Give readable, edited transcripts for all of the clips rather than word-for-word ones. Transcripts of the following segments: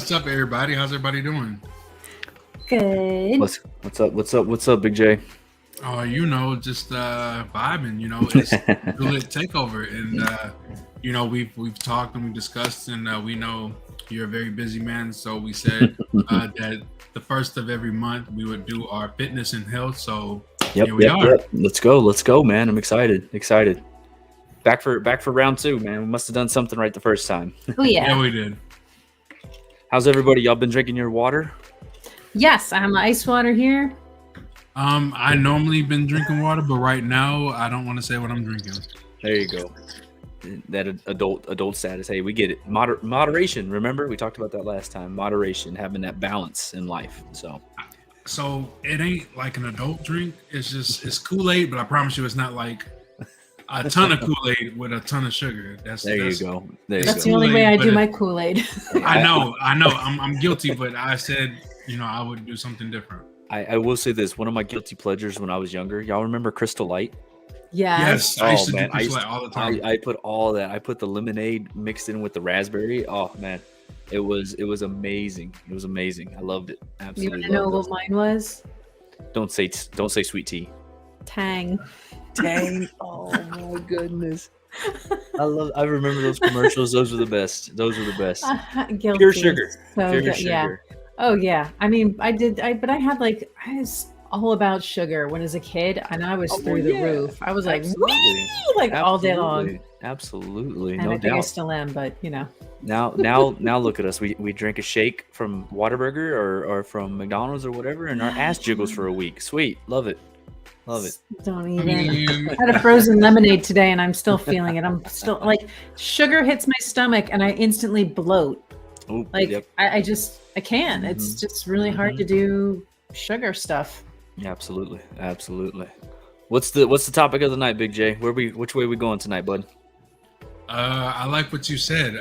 What's up, everybody? How's everybody doing? Good. What's up, Big J? Oh, just vibing. It's Juliet Takeover, and we've talked and we discussed, and we know you're a very busy man. So we said that the first of every month we would do our fitness and health. So here we are. Yep. Let's go, man. I'm excited. Back for round 2, man. We must have done something right the first time. Oh yeah. Yeah, we did. How's everybody? Y'all been drinking your water? Yes, I have my ice water here. I normally been drinking water, but right now I don't want to say what I'm drinking. There you go. That adult status. Hey, we get it. Moderation. Remember, we talked about that last time. Moderation, having that balance in life. So it ain't like an adult drink. It's Kool-Aid, but I promise you, it's not like a ton of Kool-Aid with a ton of sugar. That's the only way I do my Kool-Aid. I know. I'm guilty, but I said, I would do something different. I will say this. One of my guilty pleasures when I was younger. Y'all remember Crystal Light? Yes. I used to do Crystal Light all the time. I put all that. I put the lemonade mixed in with the raspberry. Oh man, it was amazing. It was amazing. I loved it. Absolutely. You want to know what mine was? Don't say sweet tea. Tang. Oh my goodness. I remember those commercials. Those were the best. Guilty. Pure sugar. So Pure good. sugar. Yeah. Oh yeah. I mean, I was all about sugar when I was a kid, and I was through the roof. I was like, all day long. Absolutely. And No I think I doubt. still am, but Now look at us. We drink a shake from Whataburger or from McDonald's or whatever, and our ass jiggles for a week. Sweet. Love it. Don't even. I had a frozen lemonade today, and I'm still feeling it. I'm still like, sugar hits my stomach, and I instantly bloat. Ooh, Like yep. I can't. It's just really hard to do sugar stuff. Yeah, absolutely. What's the topic of the night, Big J? Which way we going tonight, bud? I like what you said.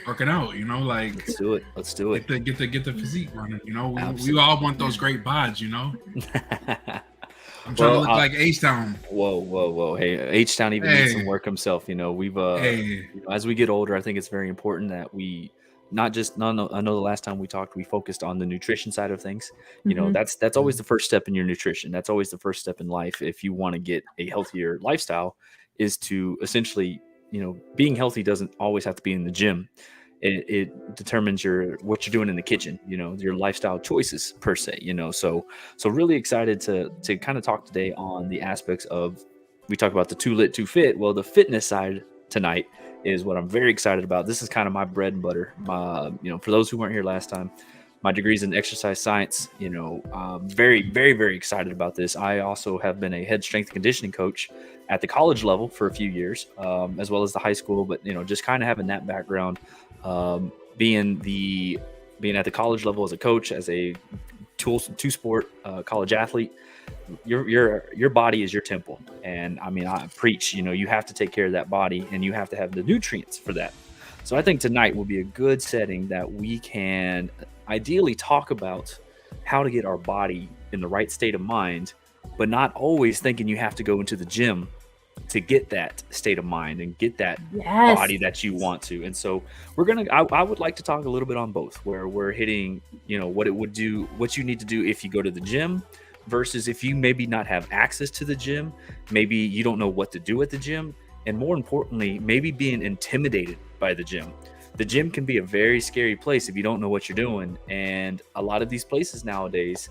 Working out. Like Let's do it. Get the physique running. Absolutely. We all want those great bods. I'm trying to look like H-Town. Whoa. Hey, H-Town even needs some work himself. We've as we get older, I think it's very important that we I know the last time we talked, we focused on the nutrition side of things. That's always the first step in your nutrition. That's always the first step in life. If you want to get a healthier lifestyle, is to essentially, being healthy doesn't always have to be in the gym. It determines what you're doing in the kitchen, your lifestyle choices per se, so really excited to kind of talk today on the aspects of, we talk about the too lit, too fit. Well, the fitness side tonight is what I'm very excited about. This is kind of my bread and butter. For those who weren't here last time, my degree's in exercise science. Very, very, very excited about this. I also have been a head strength and conditioning coach at the college level for a few years, as well as the high school. But just kind of having that background, being at the college level as a coach, as a two sport college athlete. Your body is your temple, and I mean, I preach. You have to take care of that body, and you have to have the nutrients for that. So I think tonight will be a good setting that we can ideally talk about how to get our body in the right state of mind, but not always thinking you have to go into the gym to get that state of mind and get that body that you want to. And so I would like to talk a little bit on both, where we're hitting, what it would do, what you need to do if you go to the gym versus if you maybe not have access to the gym, maybe you don't know what to do at the gym, and more importantly, maybe being intimidated by the gym. The gym can be a very scary place if you don't know what you're doing. And a lot of these places nowadays,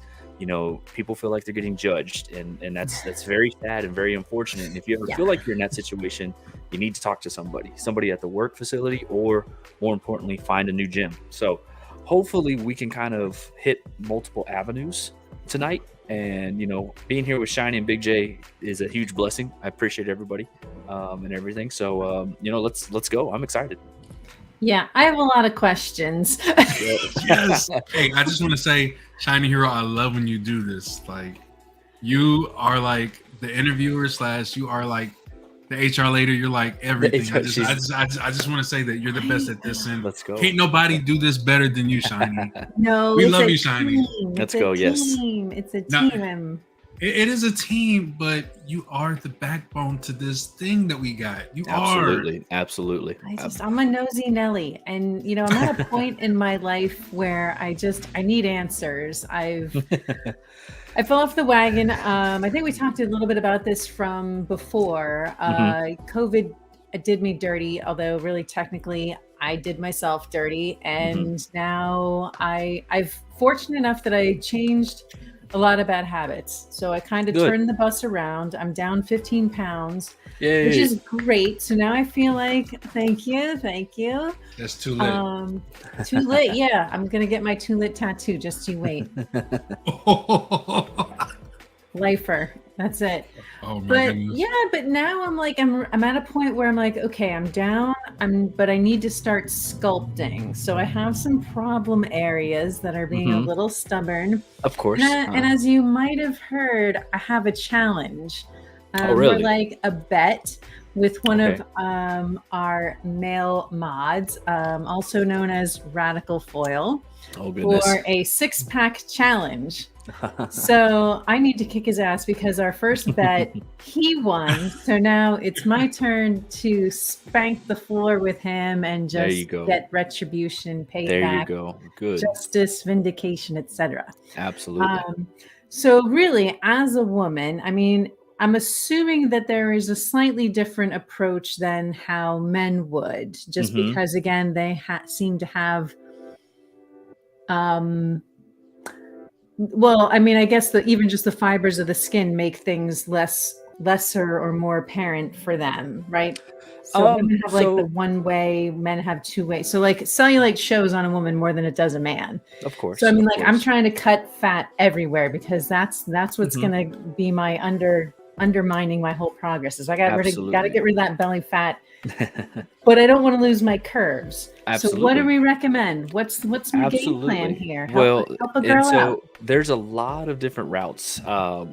people feel like they're getting judged, and that's very sad and very unfortunate. And if you ever feel like you're in that situation, you need to talk to somebody at the work facility, or more importantly, find a new gym. So hopefully we can kind of hit multiple avenues tonight. And being here with Shiny and Big J is a huge blessing. I appreciate everybody and everything. So let's go. I'm excited. Yeah, I have a lot of questions. Yes. Hey, I just want to say, Shiny Hero, I love when you do this. Like, you are like the interviewer / you are like the HR lady. You're like everything. I just want to say that you're the best at this. And let's go. Can't nobody do this better than you, Shiny. No, we love you, Shiny. Let's go. Yes, it's a team. it is a team, but you are the backbone to this thing that we got. You Absolutely, absolutely. I'm a nosy Nelly, and I'm at a point in my life where I need answers. I fell off the wagon. I think we talked a little bit about this from before. COVID did me dirty, although really technically I did myself dirty. And now I've fortunate enough that I changed a lot of bad habits. So I kind of turned the bus around. I'm down 15 pounds, which is great. So now I feel like, thank you. That's too lit. Too lit. Yeah. I'm going to get my too lit tattoo. Just you wait. Lifer. That's it. Oh my goodness. But now I'm at a point where I'm like, okay, I'm down. But I need to start sculpting. So I have some problem areas that are being a little stubborn. Of course. And as you might have heard, I have a challenge. Really? More like a bet with one of our male mods, also known as Radical Foil, for a 6-pack challenge. So I need to kick his ass because our first bet, he won. So now it's my turn to spank the floor with him and just get retribution, payback. There you go. Good. Justice, vindication, etc. Absolutely. So really, as a woman, I mean, I'm assuming that there is a slightly different approach than how men would, just because, again, they seem to have well, I mean, I guess even just the fibers of the skin make things lesser or more apparent for them, right? So women have the one way, men have two ways. So like cellulite shows on a woman more than it does a man. Of course. So I mean, I'm trying to cut fat everywhere because that's what's going to be my undermining my whole progress. Is I got to get rid of that belly fat. But I don't want to lose my curves. Absolutely. So what do we recommend? What's my game plan here? Help a girl out. There's a lot of different routes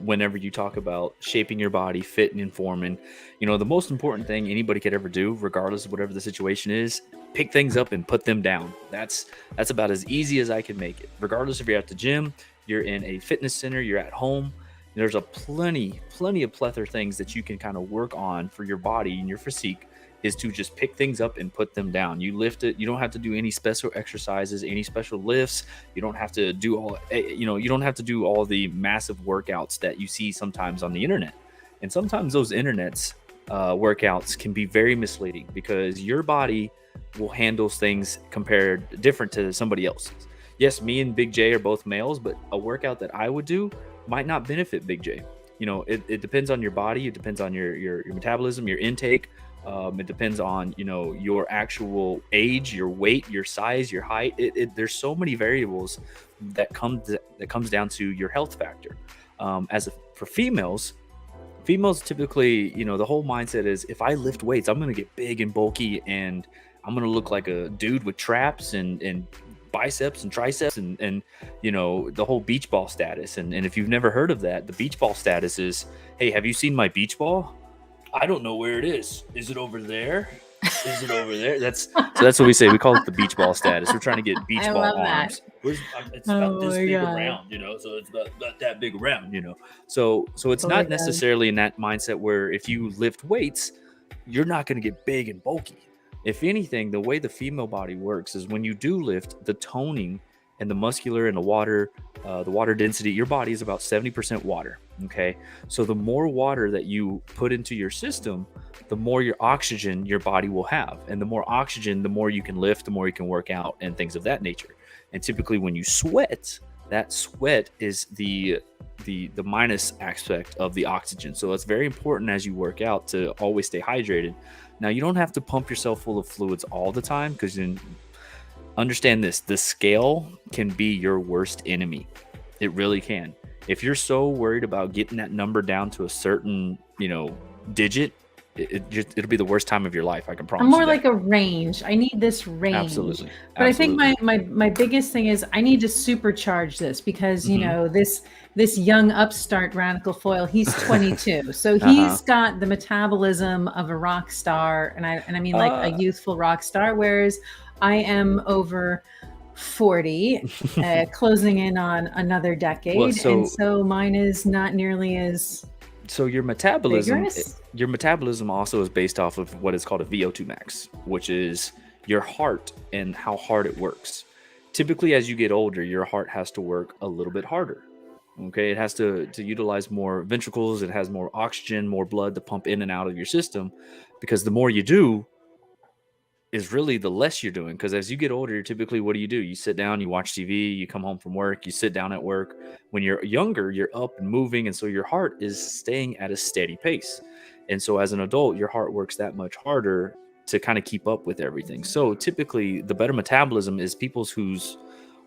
whenever you talk about shaping your body, fitting and forming. The most important thing anybody could ever do, regardless of whatever the situation is, pick things up and put them down. That's about as easy as I can make it. Regardless if you're at the gym, you're in a fitness center, you're at home, there's a plenty of plethora things that you can kind of work on for your body and your physique, is to just pick things up and put them down. You lift it. You don't have to do any special exercises, any special lifts. You don't have to do you don't have to do all the massive workouts that you see sometimes on the internet. And sometimes those internet's workouts can be very misleading because your body will handle things compared different to somebody else's. Yes, me and Big J are both males, but a workout that I would do might not benefit Big J. It depends on your body. It depends on your metabolism, your intake. It depends on your actual age, your weight, your size, your height. There's so many variables that comes down to your health factor. For females typically, the whole mindset is if I lift weights, I'm going to get big and bulky and I'm going to look like a dude with traps and biceps and triceps and the whole beach ball status. And if you've never heard of that, the beach ball status is, hey, have you seen my beach ball? I don't know where it is. Is it over there? Is it over there? That's what we say. We call it the beach ball status. We're trying to get beach ball arms. It's about this big around, so it's about that big around, So it's not necessarily in that mindset where if you lift weights, you're not going to get big and bulky. If anything, the way the female body works is when you do lift, the toning and the muscular and the water density, your body is about 70% water. Okay. So the more water that you put into your system, the more your oxygen your body will have. And the more oxygen, the more you can lift, the more you can work out and things of that nature. And typically when you sweat, that sweat is the minus aspect of the oxygen. So it's very important as you work out to always stay hydrated. Now you don't have to pump yourself full of fluids all the time, because then understand this, the scale can be your worst enemy. It really can. If you're so worried about getting that number down to a certain, digit, it'll be the worst time of your life. I can promise. I'm more you like a range. I need this range. Absolutely. But I think my biggest thing is I need to supercharge this because, this young upstart Radical Foil, he's 22. So he's got the metabolism of a rock star. And I mean like a youthful rock star, whereas I am over 40, closing in on another decade, and so mine is not nearly as your vigorous. metabolism also is based off of what is called a VO2 max, which is your heart and how hard it works. Typically, as you get older, your heart has to work a little bit harder. Okay, it has to utilize more ventricles. It has more oxygen, more blood to pump in and out of your system, because the more you do is really the less you're doing. Because as you get older, typically, what do? You sit down, you watch TV, you come home from work, you sit down at work. When you're younger, you're up and moving, and so your heart is staying at a steady pace. And so as an adult, your heart works that much harder to kind of keep up with everything. So typically, the better metabolism is people's whose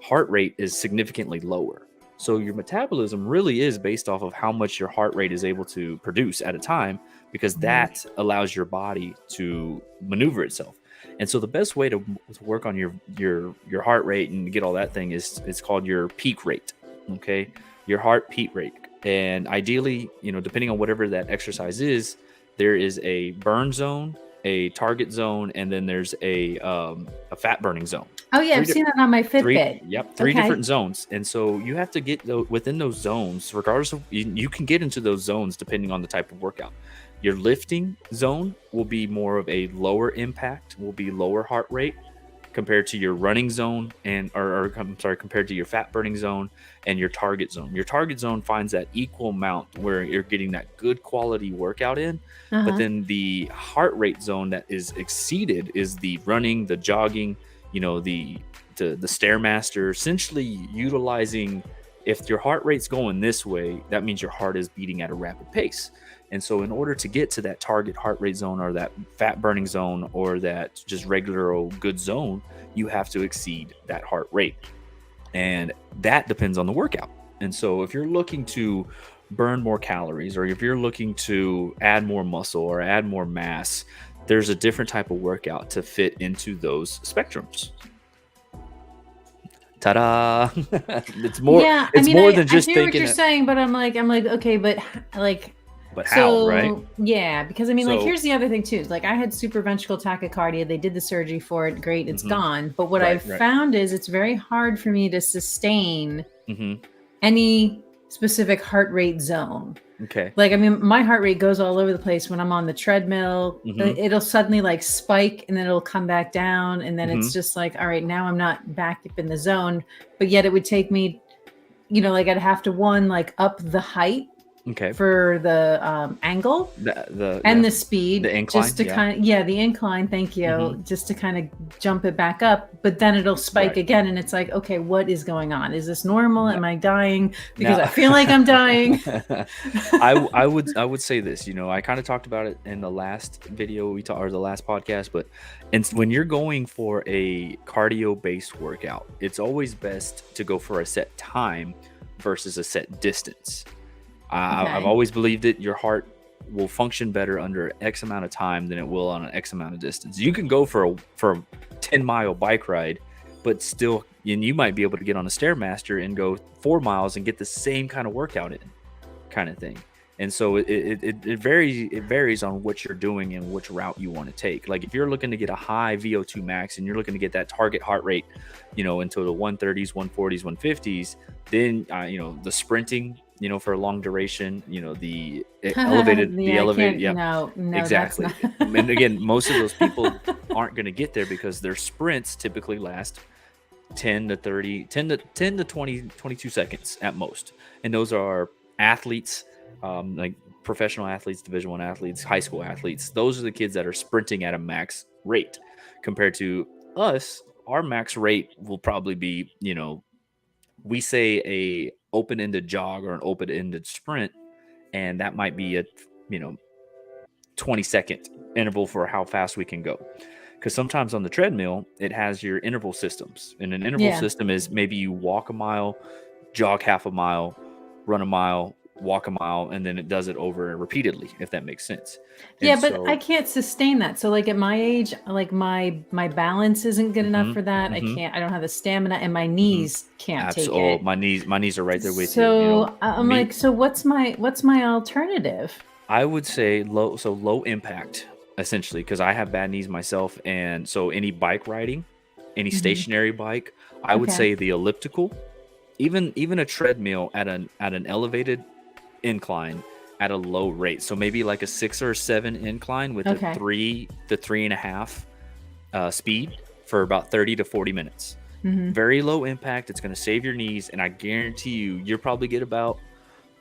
heart rate is significantly lower. So your metabolism really is based off of how much your heart rate is able to produce at a time, because that allows your body to maneuver itself. And so the best way to work on your heart rate and get all that thing is, it's called your peak rate. Okay, your heart peak rate. And ideally, depending on whatever that exercise is, there is a burn zone, a target zone, and then there's a fat burning zone. Oh yeah, I've seen that on my Fitbit. Three different zones. And so you have to get within those zones, regardless of, you can get into those zones depending on the type of workout. Your lifting zone will be more of a lower impact, will be lower heart rate compared to your running zone, compared to your fat burning zone and your target zone. Your target zone finds that equal amount where you're getting that good quality workout in. But then the heart rate zone that is exceeded is the running, the jogging, the Stairmaster, essentially utilizing, if your heart rate's going this way, that means your heart is beating at a rapid pace. And so in order to get to that target heart rate zone, or that fat burning zone, or that just regular old good zone, you have to exceed that heart rate. And that depends on the workout. And so if you're looking to burn more calories, or if you're looking to add more muscle or add more mass, there's a different type of workout to fit into those spectrums. Ta-da! It's more. Yeah, it's more than just I hear what you're saying, but I'm like, okay, but like. But how, right? Yeah, because here's the other thing too. Like, I had supraventricular tachycardia. They did the surgery for it. Great, it's gone. But what I've found is it's very hard for me to sustain any specific heart rate zone. Okay. Like, my heart rate goes all over the place when I'm on the treadmill. It'll suddenly like spike, and then it'll come back down, and then it's just like, all right, now I'm not back up in the zone. But yet it would take me, like, I'd have to like up the height. Okay. For the angle the speed, the incline, just to the incline. Thank you. Just to kind of jump it back up, but then it'll spike again, and it's like, okay, what is going on? Is this normal? Am I dying? Because I feel like I'm dying. I would say this. I kind of talked about it in the last video or the last podcast, but when you're going for a cardio-based workout, it's always best to go for a set time versus a set distance. I've always believed that your heart will function better under X amount of time than it will on an X amount of distance. You can go for a 10-mile bike ride, but still, and you might be able to get on a Stairmaster and go 4 miles and get the same kind of workout in, kind of thing. And so it varies on what you're doing and which route you want to take. Like, if you're looking to get a high VO2 max and you're looking to get that target heart rate, into the 130s, 140s, 150s, then the sprinting, for a long duration, the elevated, no, exactly. And again, most of those people aren't going to get there because their sprints typically last 10 to 20, 22 seconds at most. And those are athletes, like professional athletes, Division I athletes, high school athletes. Those are the kids that are sprinting at a max rate. Compared to us, our max rate will probably be, we say a open-ended jog or an open-ended sprint, and that might be a 20-second interval for how fast we can go. Because sometimes on the treadmill, it has your interval systems, and an interval system is maybe you walk a mile, jog half a mile, run a mile, walk a mile, and then it does it over repeatedly, if that makes sense. But I can't sustain that. So like at my age, like my balance isn't good enough for that. I don't have the stamina, and my knees can't take it. My knees are right there with you. So I'm like, so what's my alternative? I would say low impact, essentially, because I have bad knees myself, and so any bike riding, any stationary bike, I would Okay. say the elliptical, even a treadmill at an elevated incline at a low rate. So maybe like a 6 or 7 incline with a Okay. 3 to 3.5 speed for about 30 to 40 minutes. Hmm. Very low impact. It's going to save your knees, and I guarantee you'll probably get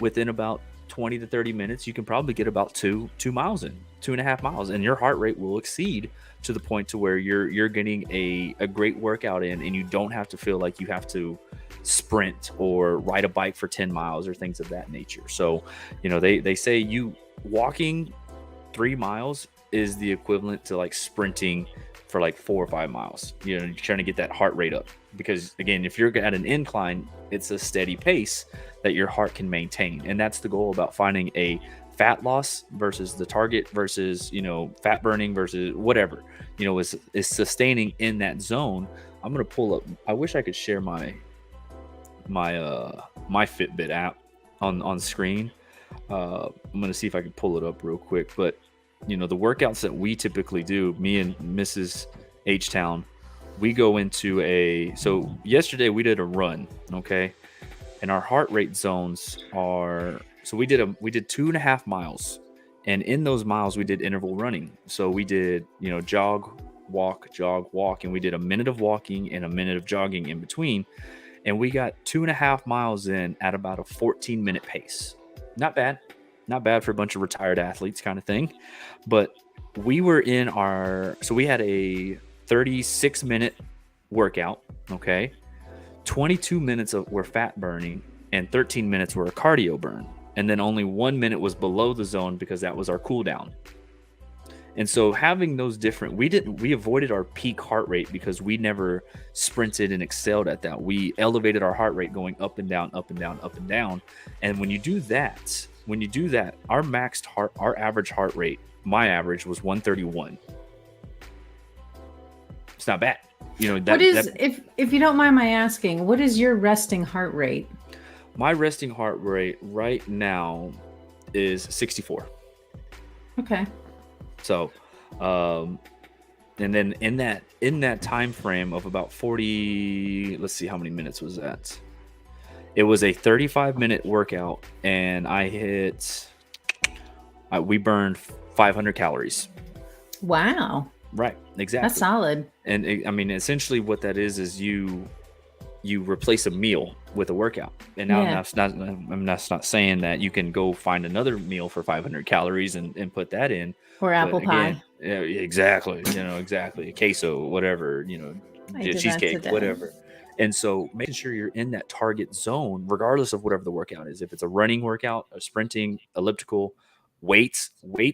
within about 20 to 30 minutes, you can probably get about 2.5 miles, and your heart rate will exceed to the point to where you're getting a great workout in, and you don't have to feel like you have to sprint or ride a bike for 10 miles or things of that nature. So, they say you walking 3 miles is the equivalent to like sprinting for like 4 or 5 miles. You're trying to get that heart rate up, because again, if you're at an incline, it's a steady pace that your heart can maintain. And that's the goal about finding a fat loss versus the target versus, fat burning versus whatever, is sustaining in that zone. I'm going to pull up. I wish I could share my Fitbit app on screen. I'm going to see if I can pull it up real quick, but the workouts that we typically do, me and Mrs. H-Town, we go into so yesterday we did a run, okay? And our heart rate zones are, so we did 2.5 miles. And in those miles, we did interval running. So we did, jog, walk, and we did a minute of walking and a minute of jogging in between. And we got 2.5 miles in at about a 14-minute pace. Not bad for a bunch of retired athletes kind of thing. But we were so we had a 36-minute workout, okay? 22 minutes were fat burning and 13 minutes were a cardio burn. And then only 1 minute was below the zone because that was our cool down. And so having those we avoided our peak heart rate because we never sprinted and excelled at that. We elevated our heart rate going up and down, up and down, up and down. And when you do that, our our average heart rate, my average was 131. It's not bad. If you don't mind my asking, what is your resting heart rate? My resting heart rate right now is 64. Okay. So, and then in that time frame of about 40, let's see, how many minutes was that? It was a 35-minute workout, and we burned 500 calories. Wow. Right, exactly. That's solid. And essentially what that is you replace a meal with a workout. And now I'm not saying that you can go find another meal for 500 calories and put that in. Or apple pie. Yeah, exactly. Exactly. Queso, whatever, cheesecake, whatever. And so making sure you're in that target zone, regardless of whatever the workout is. If it's a running workout, a sprinting, elliptical, weights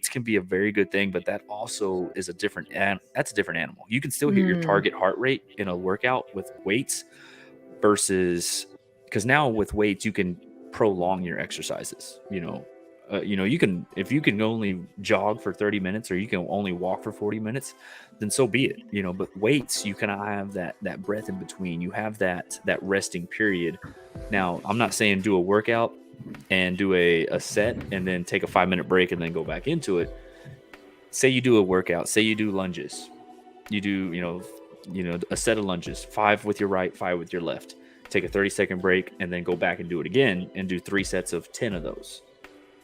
can be a very good thing, but that also is a different animal. You can still hit your target heart rate in a workout with weights versus, because now with weights you can prolong your exercises. You can, if you can only jog for 30 minutes or you can only walk for 40 minutes, then so be it. But weights, you can have that breath in between. You have that resting period. Now, I'm not saying do a workout and do a set and then take a 5-minute break and then go back into it. Say you do a workout, say you do lunges. You do, a set of lunges, 5 with your right, 5 with your left. Take a 30-second break and then go back and do it again and do 3 sets of 10 of those.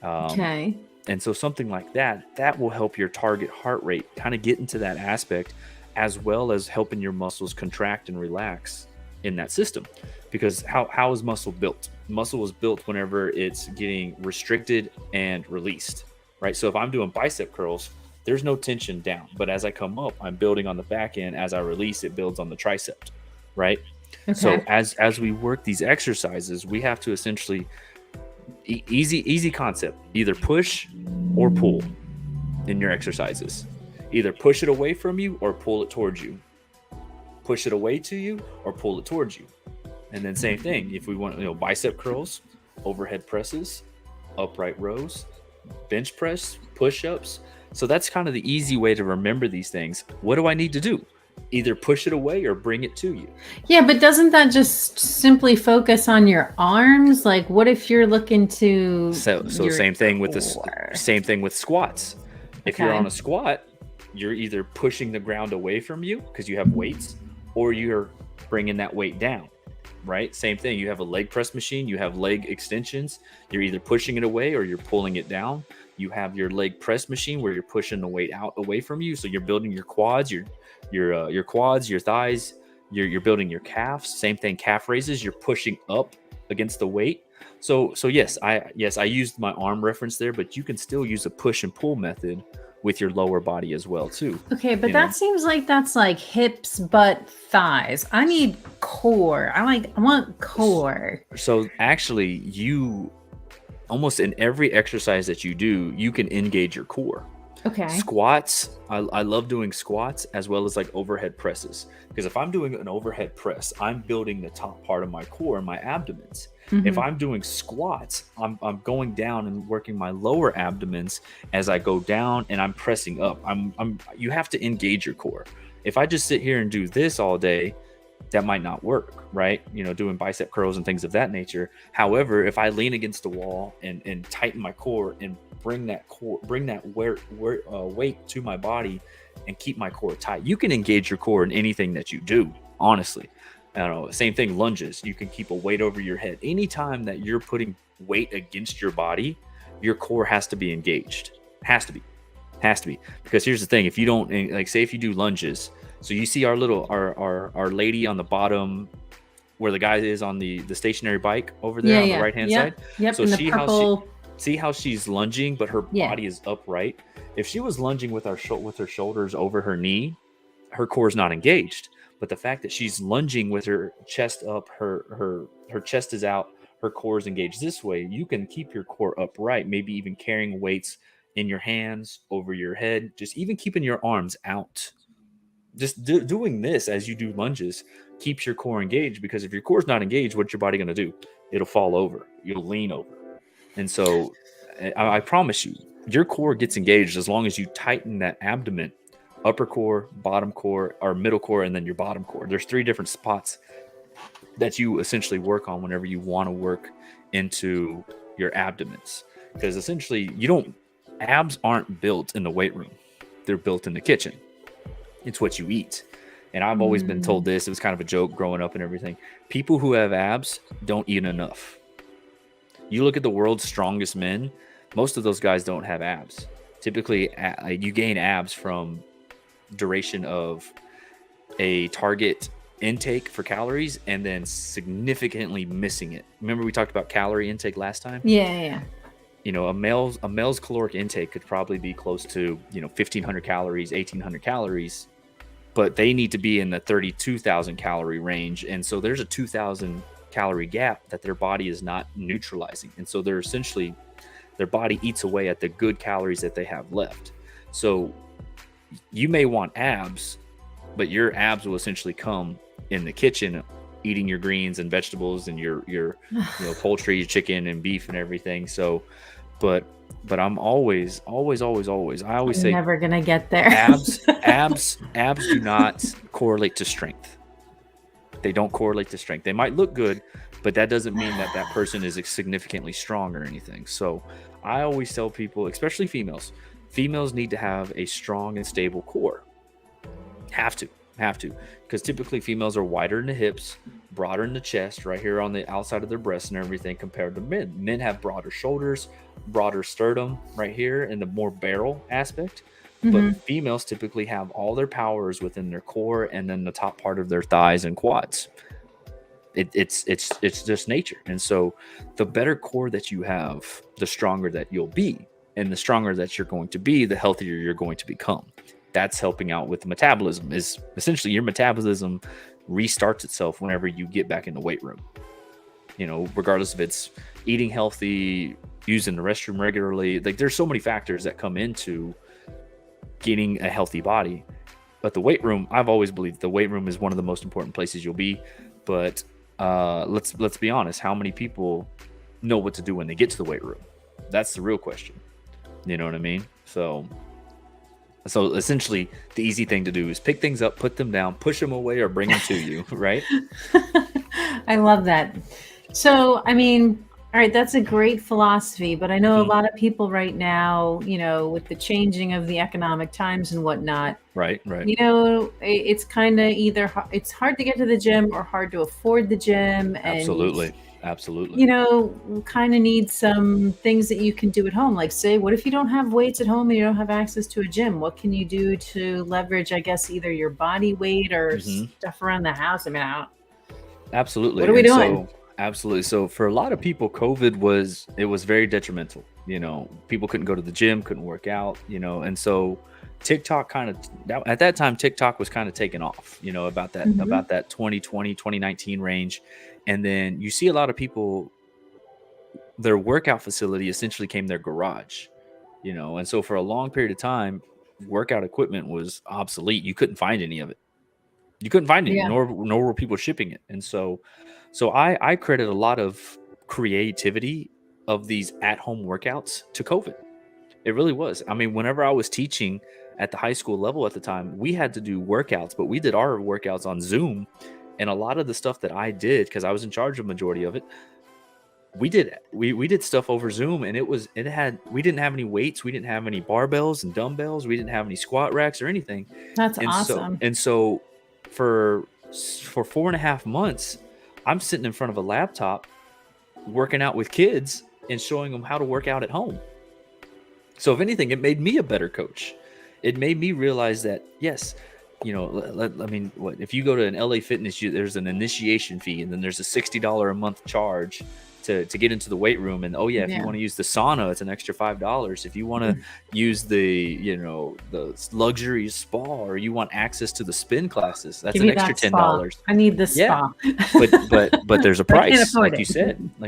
Okay. And so something like that will help your target heart rate kind of get into that aspect, as well as helping your muscles contract and relax in that system. Because how is muscle built? Muscle is built whenever it's getting restricted and released, right? So if I'm doing bicep curls, there's no tension down, but as I come up, I'm building on the back end. As I release, it builds on the tricep, right? Okay. So as we work these exercises, we have to essentially easy concept, either push or pull in your exercises. Either push it away from you or pull it towards you. Push it away to you or pull it towards you. And then same thing, if we want, bicep curls, overhead presses, upright rows, bench press, push-ups. So that's kind of the easy way to remember these things. What do I need to do? Either push it away or bring it to you. Yeah, but doesn't that just simply focus on your arms? Like, what if you're looking to? So same thing with squats. If you're on a squat, you're either pushing the ground away from you because you have weights, or you're bringing that weight down, right? Same thing. You have a leg press machine, you have leg extensions. You're either pushing it away or you're pulling it down. You have your leg press machine where you're pushing the weight out away from you. So you're building your quads, your quads, your thighs. You're building your calves. Same thing. Calf raises. You're pushing up against the weight. So yes, I used my arm reference there, but you can still use a push and pull method with your lower body as well too. Okay, but that seems like that's like hips, butt, thighs. I need core. I want core. So actually, you almost in every exercise that you do, you can engage your core. Okay. Squats, I love doing squats as well as like overhead presses, because if I'm doing an overhead press, I'm building the top part of my core and my abdomens. If I'm doing squats, I'm going down and working my lower abdomens as I go down, and I'm pressing up. You have to engage your core. If I just sit here and do this all day, that might not work, right? Doing bicep curls and things of that nature. However, if I lean against the wall and tighten my core and bring that weight to my body and keep my core tight, you can engage your core in anything that you do, honestly. I don't know, same thing, lunges. You can keep a weight over your head. Anytime that you're putting weight against your body, your core has to be engaged. Has to be. Because here's the thing, if you don't, like, say if you do lunges, so you see our lady on the bottom where the guy is on the stationary bike over there on the right hand side. Yep. So see how she's lunging, but her body is upright. If she was lunging with her shoulders over her knee, her core is not engaged. But the fact that she's lunging with her chest up, her chest is out, her core is engaged this way, you can keep your core upright, maybe even carrying weights in your hands over your head, just even keeping your arms out. Just doing this as you do lunges keeps your core engaged, because if your core is not engaged, what's your body going to do? It'll fall over. You'll lean over. And so I promise you, your core gets engaged as long as you tighten that abdomen, upper core, bottom core, or middle core, and then your bottom core. There's 3 different spots that you essentially work on whenever you want to work into your abdomens. Because essentially, abs aren't built in the weight room. They're built in the kitchen. It's what you eat. And I've always been told this. It was kind of a joke growing up and everything. People who have abs don't eat enough. You look at the world's strongest men, most of those guys don't have abs. Typically, you gain abs from duration of a target intake for calories and then significantly missing it. Remember we talked about calorie intake last time? Yeah. A male's caloric intake could probably be close to 1,500 calories, 1,800 calories, but they need to be in the 32,000 calorie range. And so there's a 2,000 calorie gap that their body is not neutralizing. And so their body eats away at the good calories that they have left. So you may want abs, but your abs will essentially come in the kitchen, eating your greens and vegetables and your poultry, your chicken and beef and everything. So, but I'm always I always say never gonna get there. abs do not correlate to strength. They don't correlate to strength. They might look good, but that doesn't mean that person is significantly strong or anything. So I always tell people, especially females need to have a strong and stable core. Have to, because typically females are wider in the hips, broader in the chest, right here on the outside of their breasts and everything, compared to men. Men have broader shoulders, broader sternum right here in the more barrel aspect. But females typically have all their powers within their core and then the top part of their thighs and quads. It's just nature. And so the better core that you have, the stronger that you'll be. And the stronger that you're going to be, the healthier you're going to become. That's helping out with the metabolism. Is essentially your metabolism restarts itself whenever you get back in the weight room. Regardless if it's eating healthy, using the restroom regularly. Like, there's so many factors that come into getting a healthy body. But the weight room, I've always believed the weight room is one of the most important places you'll be. But let's be honest, how many people know what to do when they get to the weight room? That's the real question. You know what I mean? So essentially the easy thing to do is pick things up, put them down, push them away, or bring them to you, right? I love that. So, I mean, All right, that's a great philosophy, but I know a Mhm. lot of people right now, with the changing of the economic times and whatnot, Right, right. it's kind of either it's hard to get to the gym or hard to afford the gym, and Absolutely. Absolutely. kind of need some things that you can do at home. Like, say, what if you don't have weights at home and you don't have access to a gym? What can you do to leverage, I guess, either your body weight or Mhm. stuff around the house? I mean, what Absolutely. are we And doing? so absolutely. So for a lot of people, COVID was very detrimental. People couldn't go to the gym, couldn't work out, and so TikTok at that time, TikTok was kind of taking off, Hmm. about that 2020, 2019 range. And then you see a lot of people, their workout facility essentially came their garage, and so for a long period of time, workout equipment was obsolete. You couldn't find any of it. You couldn't find any, Yeah. nor were people shipping it. And so I credit a lot of creativity of these at-home workouts to COVID. It really was. I mean, whenever I was teaching at the high school level at the time, we had to do workouts, but we did our workouts on Zoom. And a lot of the stuff that I did, because I was in charge of majority of it, we did stuff over Zoom, and we didn't have any weights, we didn't have any barbells and dumbbells, we didn't have any squat racks or anything. That's And so awesome. and so for 4.5 months, I'm sitting in front of a laptop working out with kids and showing them how to work out at home. So if anything, it made me a better coach. It made me realize that, yes, I mean, what if you go to an LA Fitness, there's an initiation fee, and then there's a $60 a month charge to get into the weight room. And oh yeah, if you Yeah. want to use the sauna, it's an extra $5. If you want to use the luxury spa, or you want access to the spin classes, that's Give an me extra that ten spa. dollars. I need this Yeah, spa. but there's a But I can't price, afford like it.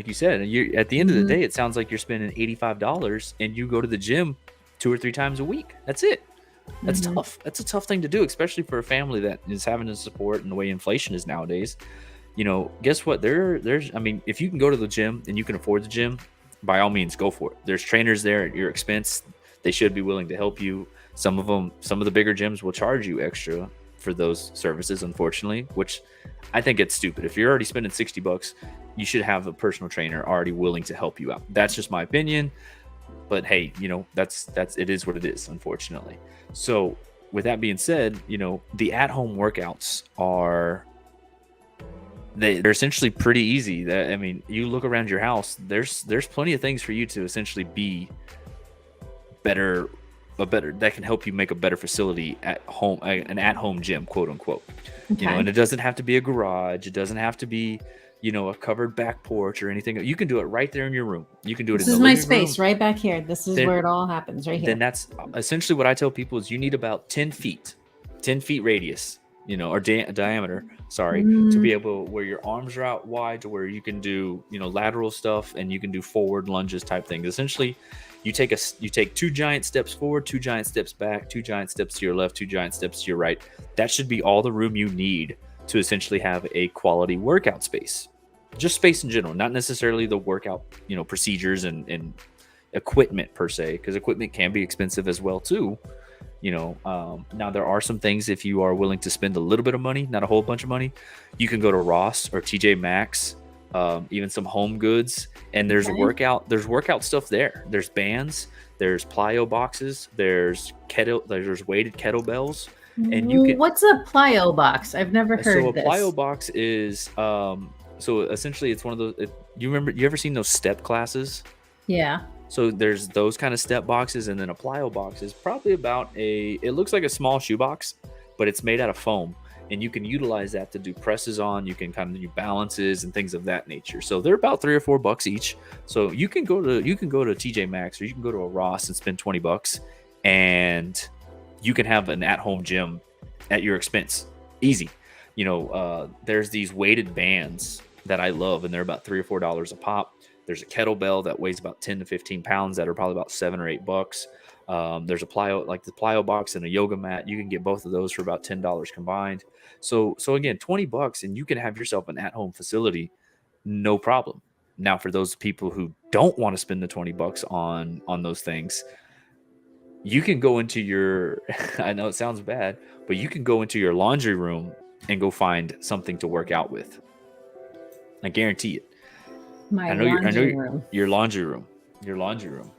you said. And you, at the end of the Mhm. day, it sounds like you're spending $85, and you go to the gym 2 or 3 times a week. That's it. That's Mhm. tough. That's a tough thing to do, especially for a family that is having to support, and the way inflation is nowadays. Guess what? There's I mean, if you can go to the gym and you can afford the gym, by all means, go for it. There's trainers there at your expense. They should be willing to help you. Some of the bigger gyms will charge you extra for those services, unfortunately, which I think it's stupid. If you're already spending $60, you should have a personal trainer already willing to help you out. That's just my opinion. But hey, that's it is what it is, unfortunately. So with that being said, the at-home workouts they're essentially pretty easy. I mean, you look around your house, there's plenty of things for you to essentially be better a better that can help you make a better facility at home, an at-home gym, quote unquote. Okay. And it doesn't have to be a garage, it doesn't have to be a covered back porch or anything. You can do it right there in your room. You can do it This in the is my living room. space right back here. This is Then where it all happens, right then here. that's essentially what I tell people is you need about 10 feet radius, or diameter, sorry, to Mm, be able where your arms are out wide, to where you can do, lateral stuff, and you can do forward lunges type things. Essentially, you take 2 giant steps forward, 2 giant steps back, 2 giant steps to your left, 2 giant steps to your right. That should be all the room you need to essentially have a quality workout space. Just space in general, not necessarily the workout, procedures and equipment per se, because equipment can be expensive as well too. Now there are some things, if you are willing to spend a little bit of money, not a whole bunch of money, you can go to Ross or TJ Maxx, even some Home Goods, and okay. there's workout stuff there. There's bands, there's plyo boxes, there's weighted kettlebells, and you can. What's a plyo box? I've never So a heard plyo this. box is so essentially it's one of those. You ever seen those step classes? Yeah. So there's those kind of step boxes, and then a plyo box is probably it looks like a small shoebox, but it's made out of foam, and you can utilize that to do presses on. You can kind of do balances and things of that nature. So they're about $3 or $4 each. So you can go to TJ Maxx, or you can go to a Ross and spend $20, and you can have an at-home gym at your expense, easy. There's these weighted bands that I love, and they're about $3 or $4 a pop. There's a kettlebell that weighs about 10 to 15 pounds that are probably about $7 or $8. There's a plyo, like the plyo box, and a yoga mat. You can get both of those for about $10 combined. So again, $20, and you can have yourself an at-home facility, no problem. Now, for those people who don't want to spend the $20 on those things, you can go into your I know it sounds bad, but you can go into your laundry room and go find something to work out with. I guarantee it. My I know laundry room. your laundry room,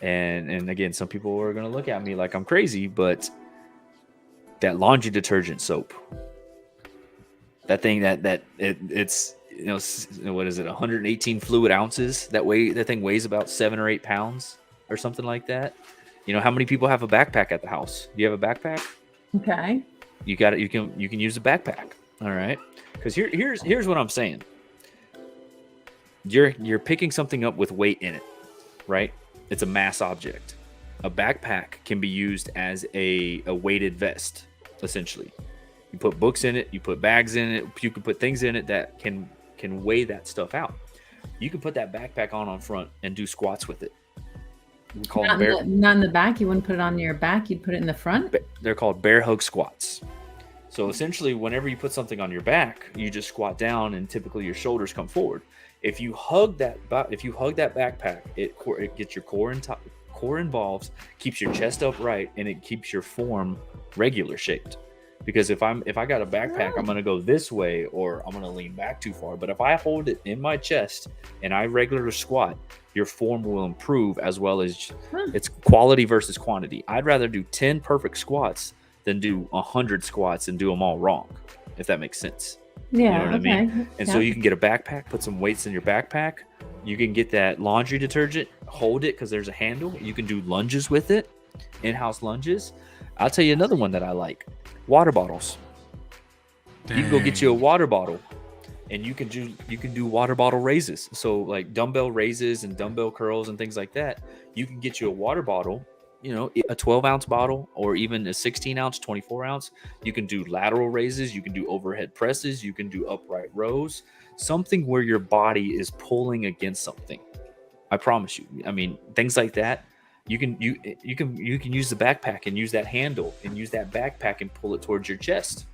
and again, some people are gonna look at me like I'm crazy, but that laundry detergent soap, that thing it's what is it, 118 fluid ounces, that thing weighs about 7 or 8 pounds or something like that. How many people have a backpack at the house? Do you have a backpack? Okay. You got it. You can use a backpack. All right, because here's what I'm saying. You're picking something up with weight in it, right? It's a mass object. A backpack can be used as a weighted vest, essentially. You put books in it, you put bags in it, you can put things in it that can weigh that stuff out. You can put that backpack on front and do squats with it. We call not, them not in the back. You wouldn't put it on your back. You'd put it in the front. They're called bear hug squats. So essentially, whenever you put something on your back, you just squat down, and typically your shoulders come forward. If you hug that backpack, it gets your core involved, keeps your chest upright, and it keeps your form regular shaped. Because if I got a backpack, I'm gonna go this way or I'm gonna lean back too far. But if I hold it in my chest and I regular squat, your form will improve, as well as it's quality versus quantity. I'd rather do 10 perfect squats than do 100 squats and do them all wrong, if that makes sense. Yeah, you know what I mean? And so you can get a backpack, put some weights in your backpack. You can get that laundry detergent, hold it because there's a handle. You can do lunges with it, in-house lunges. I'll tell you another one that I like: water bottles. Dang. You can go get you a water bottle, and you can do water bottle raises. So like dumbbell raises and dumbbell curls and things like that. You can get you a water bottle, a 12-ounce bottle, or even a 16-ounce, 24-ounce. You can do lateral raises. You can do overhead presses. You can do upright rows. Something where your body is pulling against something. I promise you. I mean, things like that. You can use the backpack and use that handle and use that backpack and pull it towards your chest.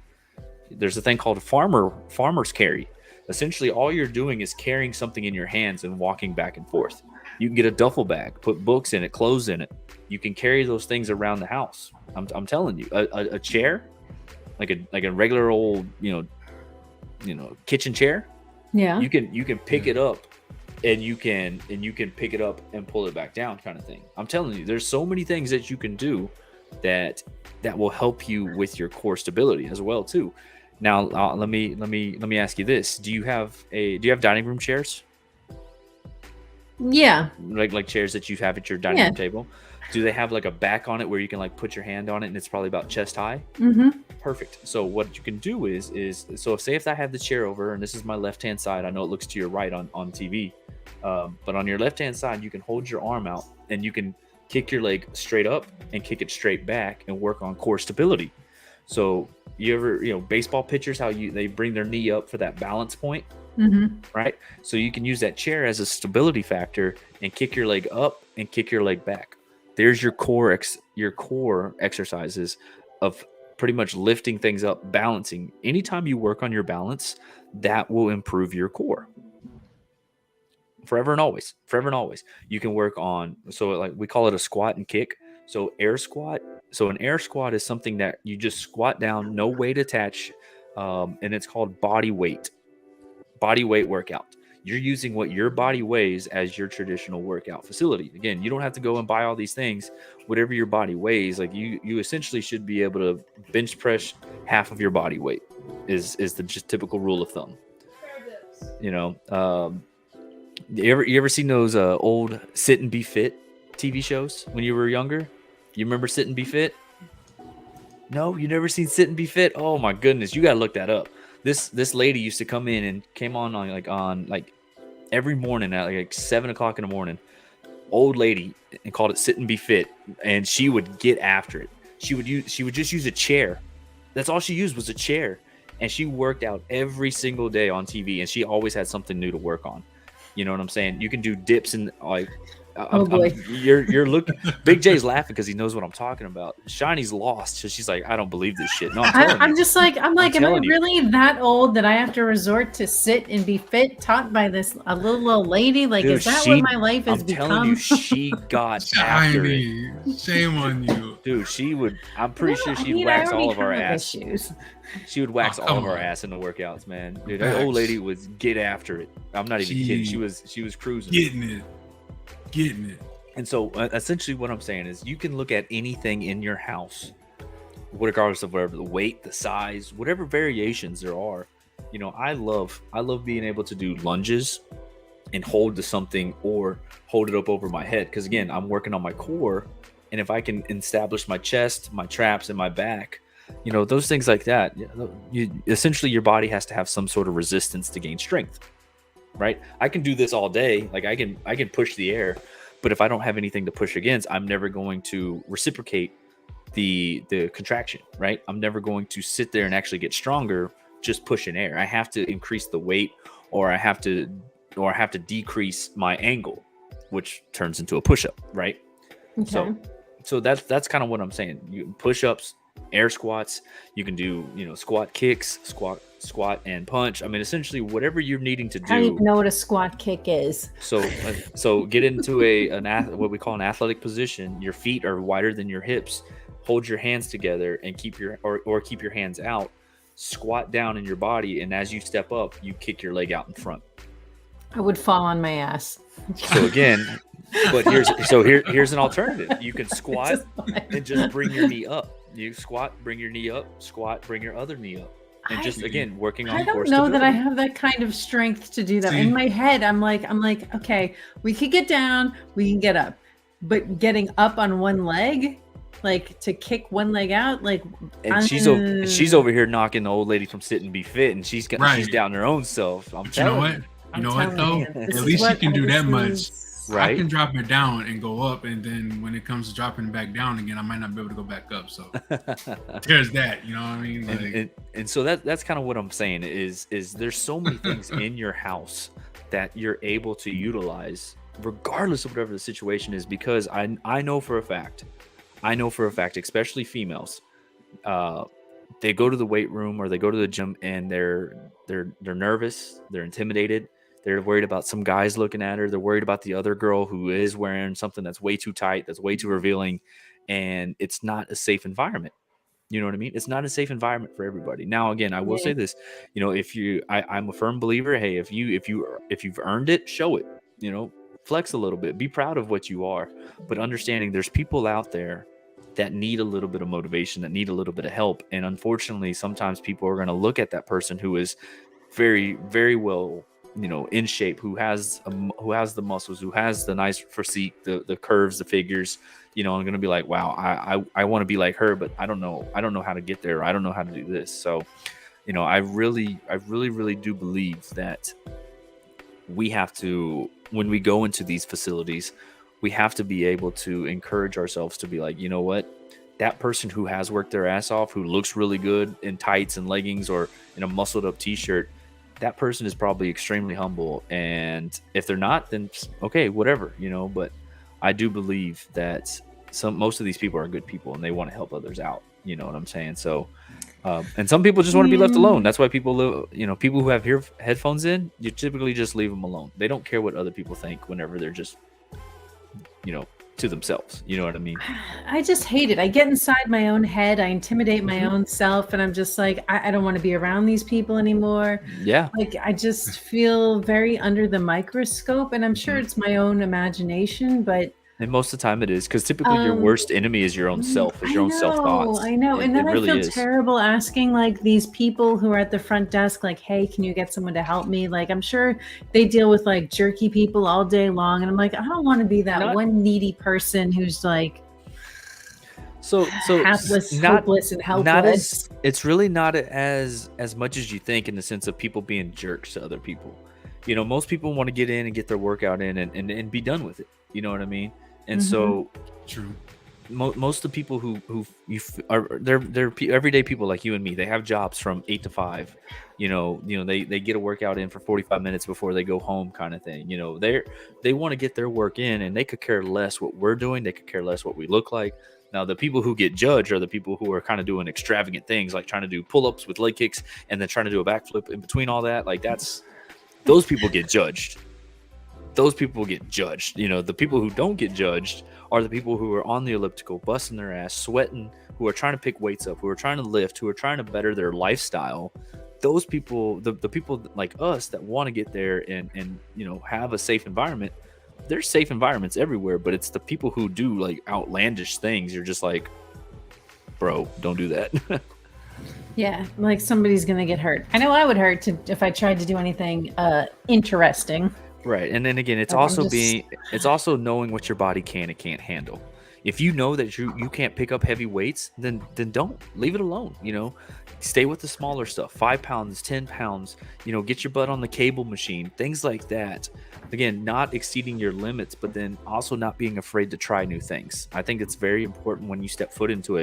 There's a thing called farmer's carry. Essentially, all you're doing is carrying something in your hands and walking back and forth. You can get a duffel bag, put books in it, clothes in it. You can carry those things around the house. I'm telling you, a chair, like a regular old kitchen chair. Yeah. You can pick it up. And you can pick it up and pull it back down, kind of thing. I'm telling you, there's so many things that you can do that will help you with your core stability as well too. Now, let me ask you this: Do you have dining room chairs? Yeah. Like chairs that you have at your dining room table. Do they have like a back on it where you can like put your hand on it and it's probably about chest high? Mm-hmm. Perfect. So what you can do is so say if I have the chair over and this is my left hand side, I know it looks to your right on TV, but on your left hand side you can hold your arm out and you can kick your leg straight up and kick it straight back and work on core stability. So you ever baseball pitchers, how they bring their knee up for that balance point, right? So you can use that chair as a stability factor and kick your leg up and kick your leg back. There's your core exercises of pretty much lifting things up, balancing. Anytime you work on your balance, that will improve your core. Forever and always. You can work on, so like we call it a squat and kick. So air squat. So an air squat is something that you just squat down, no weight attached, and it's called body weight workout. You're using what your body weighs as your traditional workout facility. Again, you don't have to go and buy all these things. Whatever your body weighs, like you essentially should be able to bench press half of your body weight is the just typical rule of thumb. You ever seen those old Sit and Be Fit TV shows when you were younger? You remember Sit and Be Fit? No, you never seen Sit and Be Fit? Oh my goodness, you gotta look that up. This lady used to come in and came on every morning at like 7 o'clock in the morning. Old lady, and called it Sit and Be Fit, and she would get after it. She would just use a chair. That's all she used was a chair, and she worked out every single day on TV, and she always had something new to work on. You know what I'm saying? You can do dips and like Oh boy. You're looking. Big J's laughing because he knows what I'm talking about. Shiny's lost, so she's like, I don't believe this shit. No, I'm telling you. I'm just like, am I telling you. really that old that I have to resort to sit and be fit, taught by this a little old lady? Like, Dude, is that what my life has I'm become? telling you, she got after it. Shame on you. Dude, she would. I'm pretty sure she'd wax all of our ass. Issues. She would wax all of our on. ass in the workouts, man. Dude, that old lady was get after it. I'm not even kidding. She was cruising. Getting it. And so essentially what I'm saying is you can look at anything in your house, regardless of whatever the weight, the size, whatever variations there are. You know, I love being able to do lunges and hold to something or hold it up over my head. Because again, I'm working on my core. And if I can establish my chest, my traps, and my back, you know, those things like that, essentially your body has to have some sort of resistance to gain strength, right? I can do this all day. Like I can push the air, but if I don't have anything to push against, I'm never going to reciprocate the contraction, right? I'm never going to sit there and actually get stronger just pushing air. I have to increase the weight, or I have to decrease my angle, which turns into a push-up, right? Okay. So that's kind of what I'm saying. You push-ups, air squats, you can do, you know, squat kicks, squat and punch. I mean, essentially whatever you're needing to do. I don't even know what a squat kick is. So get into what we call an athletic position. Your feet are wider than your hips. Hold your hands together and keep your hands out. Squat down in your body, and as you step up, you kick your leg out in front. I would fall on my ass. So again, but here's an alternative. You can squat and just bring your knee up. You squat, bring your knee up, squat, bring your other knee up. And just again working on core stability. I don't know that I have that kind of strength to do that. In my head, I'm like, okay, we could get down, we can get up. But getting up on one leg, like to kick one leg out, like, and she's over here knocking the old lady from sit and be fit, and she's down her own self. You know what though? At least she can do that much. Right. I can drop it down and go up, and then when it comes to dropping it back down again, I might not be able to go back up. So there's that, you know what I mean? Like, and so that's kind of what I'm saying is there's so many things in your house that you're able to utilize regardless of whatever the situation is, because I know for a fact, especially females, they go to the weight room or they go to the gym and they're nervous, they're intimidated. They're worried about some guys looking at her. They're worried about the other girl who is wearing something that's way too tight, that's way too revealing, and it's not a safe environment. You know what I mean? It's not a safe environment for everybody. Now, again, I will say this: you know, I'm a firm believer. Hey, if you've earned it, show it. You know, flex a little bit, be proud of what you are, but understanding there's people out there that need a little bit of motivation, that need a little bit of help, and unfortunately, sometimes people are going to look at that person who is very, very well, you know, in shape, who has the muscles, who has the nice physique, the curves, the figures, you know, I'm going to be like, wow, I want to be like her, but I don't know how to get there. I don't know how to do this. So, you know, I really do believe that we have to, when we go into these facilities, we have to be able to encourage ourselves to be like, you know what, that person who has worked their ass off, who looks really good in tights and leggings or in a muscled up t-shirt, that person is probably extremely humble. And if they're not, then okay, whatever, you know. But I do believe that most of these people are good people and they want to help others out. You know what I'm saying? So, and some people just want to be left alone. That's why people live, you know, people who have headphones in, you typically just leave them alone. They don't care what other people think whenever they're just, you know, to themselves. You know what I mean? I just hate it. I get inside my own head. I intimidate my own self, and I'm just like, I don't want to be around these people anymore. Yeah. Like, I just feel very under the microscope, and I'm sure it's my own imagination, but. And most of the time it is, because typically your worst enemy is your own self, is your own self-thoughts. I know. And then really I feel terrible asking like these people who are at the front desk, like, hey, can you get someone to help me? Like, I'm sure they deal with like jerky people all day long. And I'm like, I don't want to be that one needy person who's like so hapless, hopeless, and helpless. It's really not as much as you think, in the sense of people being jerks to other people. You know, most people want to get in and get their workout in and be done with it. You know what I mean? And so true. most of the people who are they're everyday people like you and me. They have jobs from 8 to 5. They get a workout in for 45 minutes before they go home, kind of thing. They want to get their work in, and they could care less what we're doing. They could care less what we look like. Now, the people who get judged are the people who are kind of doing extravagant things, like trying to do pull-ups with leg kicks and then trying to do a backflip in between all that. Like those people get judged. Those people get judged. The people who don't get judged are the people who are on the elliptical, busting their ass, sweating, who are trying to pick weights up, who are trying to lift, who are trying to better their lifestyle. Those people, the people like us that want to get there and have a safe environment. There's safe environments everywhere, but it's the people who do like outlandish things. You're just like, bro, don't do that. Yeah, like somebody's gonna get hurt. I know I would hurt if I tried to do anything interesting. Right. And then again, it's also knowing what your body can and can't handle. If you know that you can't pick up heavy weights, then don't leave it alone. Stay with the smaller stuff, 5 pounds, 10 pounds, get your butt on the cable machine, things like that. Again, not exceeding your limits, but then also not being afraid to try new things. I think it's very important when you step foot into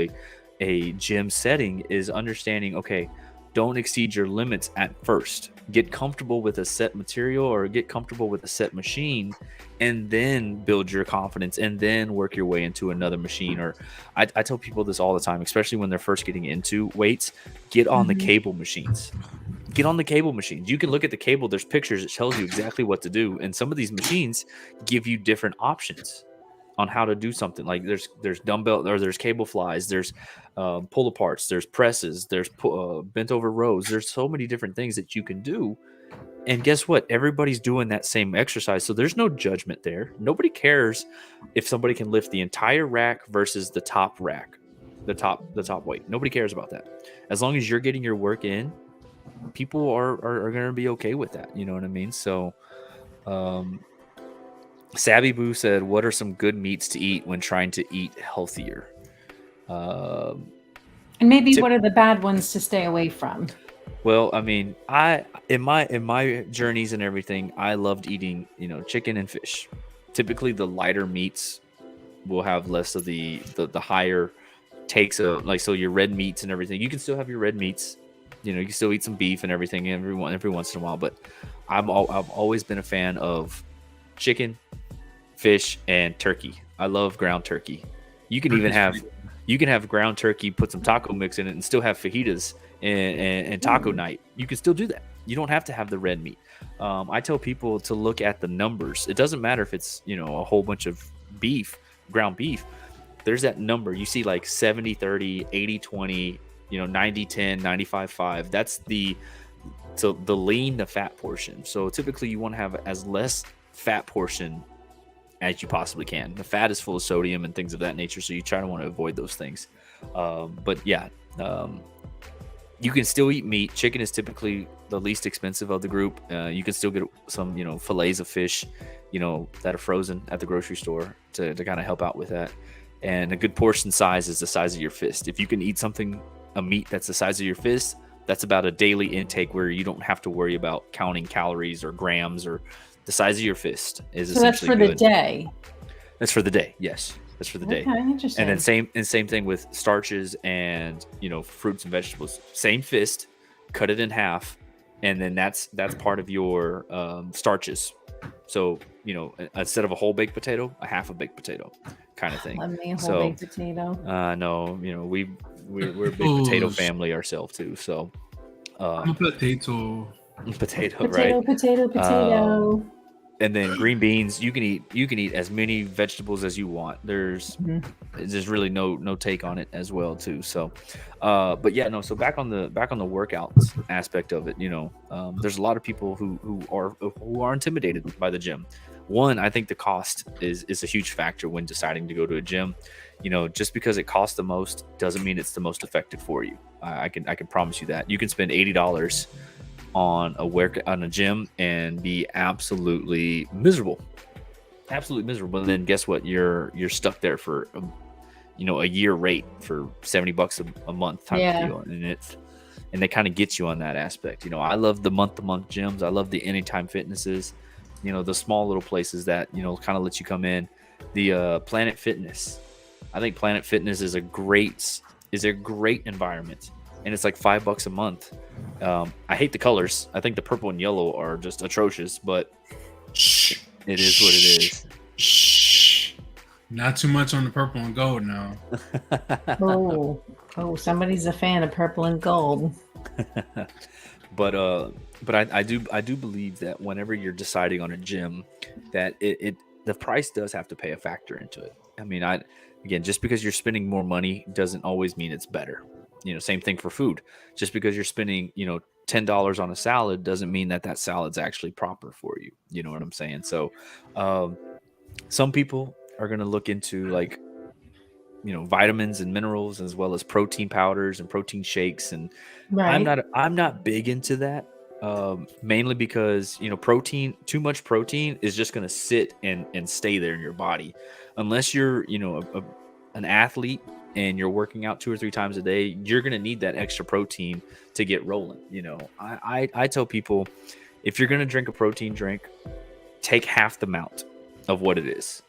a gym setting is understanding, okay, don't exceed your limits at first. Get comfortable with a set material or get comfortable with a set machine, and then build your confidence and then work your way into another machine. Or I tell people this all the time, especially when they're first getting into weights, get on the cable machines. Get on the cable machines. You can look at the cable. There's pictures. It tells you exactly what to do. And some of these machines give you different options on how to do something. Like there's dumbbell, or there's cable flies, there's pull aparts, there's presses, there's bent over rows. There's so many different things that you can do. And guess what? Everybody's doing that same exercise. So there's no judgment there. Nobody cares if somebody can lift the entire rack versus the top rack, the top weight. Nobody cares about that. As long as you're getting your work in, people are going to be okay with that. You know what I mean? So, Savvy Boo said, what are some good meats to eat when trying to eat healthier? And maybe what are the bad ones to stay away from? Well, I mean, in my journeys and everything, I loved eating, chicken and fish. Typically, the lighter meats will have less of the higher takes of, like, so your red meats and everything. You can still have your red meats. You can still eat some beef and everything every once in a while. But I've always been a fan of chicken, fish, and turkey. I love ground turkey. You can even have ground turkey, put some taco mix in it, and still have fajitas and taco night. You can still do that. You don't have to have the red meat. I tell people to look at the numbers. It doesn't matter if it's a whole bunch of beef, ground beef. There's that number. You see like 70-30, 80-20, 90-10, 95-5. That's the lean to fat portion. So typically you want to have as less fat portion as you possibly can. The fat is full of sodium and things of that nature, so you try to want to avoid those things. But yeah, you can still eat meat. Chicken is typically the least expensive of the group. You can still get some, fillets of fish, that are frozen at the grocery store to kind of help out with that. And a good portion size is the size of your fist. If you can eat a meat that's the size of your fist, that's about a daily intake where you don't have to worry about counting calories or grams. Or the size of your fist is essentially that's for good. The day. That's for the day. Yes, that's for the day. Interesting. And then same thing with starches and fruits and vegetables. Same fist, cut it in half, and then that's part of your starches. So instead of a whole baked potato, a half a baked potato, kind of thing. Love me a whole baked potato. No, we're a big potato family ourselves too. So I'm a potato, right? Potato. And then green beans, you can eat as many vegetables as you want. There's really no take on it as well too. So, but yeah, no. So back on the workouts aspect of it, there's a lot of people who are intimidated by the gym. One, I think the cost is a huge factor when deciding to go to a gym. Just because it costs the most doesn't mean it's the most effective for you. I can promise you that. You can spend $80 on a gym and be absolutely miserable. And then guess what? You're stuck there for a year rate for $70 a month type of deal, and they kind of get you on that aspect. I love the month-to-month gyms. I love the Anytime Fitnesses. The small little places that kind of let you come in. The Planet Fitness I think Planet Fitness is a great environment, and it's like $5 a month. I hate the colors. I think the purple and yellow are just atrocious, but it is what it is. Shh. Not too much on the purple and gold now. Oh, somebody's a fan of purple and gold. But I do believe that whenever you're deciding on a gym, that the price does have to play a factor into it. I mean, again, just because you're spending more money doesn't always mean it's better. Same thing for food. Just because you're spending, $10 on a salad doesn't mean that salad's actually proper for you. You know what I'm saying? So, some people are going to look into like, vitamins and minerals, as well as protein powders and protein shakes. And right. I'm not big into that. Mainly because, too much protein is just going to sit and stay there in your body. Unless you're, an athlete and you're working out 2 or 3 times a day, you're going to need that extra protein to get rolling. I tell people, if you're going to drink a protein drink, take half the amount of what it is,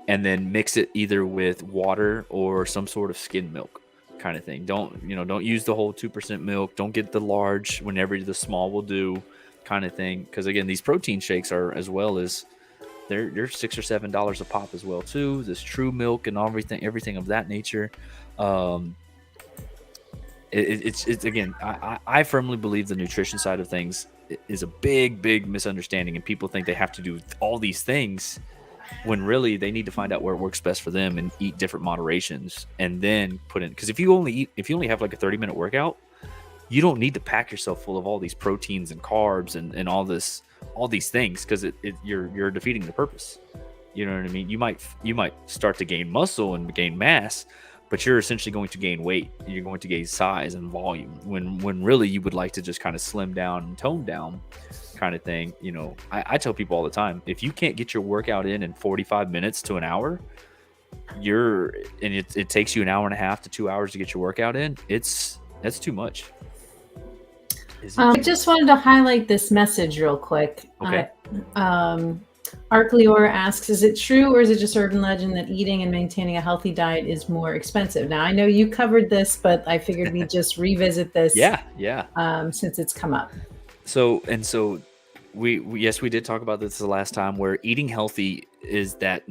and then mix it either with water or some sort of skim milk kind of thing. Don't use the whole 2% milk. Don't get the large whenever the small will do kind of thing. Because again, these protein shakes are, as well as they're $6 or $7 a pop as well too. This True Milk and everything of that nature. It's again, I firmly believe the nutrition side of things is a big misunderstanding, and people think they have to do all these things when really they need to find out where it works best for them and eat different moderations, and then put in, because if you only have like a 30-minute workout, you don't need to pack yourself full of all these proteins and carbs and all these things, because you're defeating the purpose. You know what I mean? You might start to gain muscle and gain mass, but you're essentially going to gain weight. You're going to gain size and volume when really you would like to just kind of slim down and tone down kind of thing. I tell people all the time, if you can't get your workout in 45 minutes to an hour, it takes you an hour and a half to 2 hours to get your workout in, that's too much. I just wanted to highlight this message real quick. Okay. Arcleor asks, is it true or is it just urban legend that eating and maintaining a healthy diet is more expensive? Now, I know you covered this, but I figured we'd just revisit this. Yeah. Since it's come up. So we did talk about this the last time, where eating healthy is that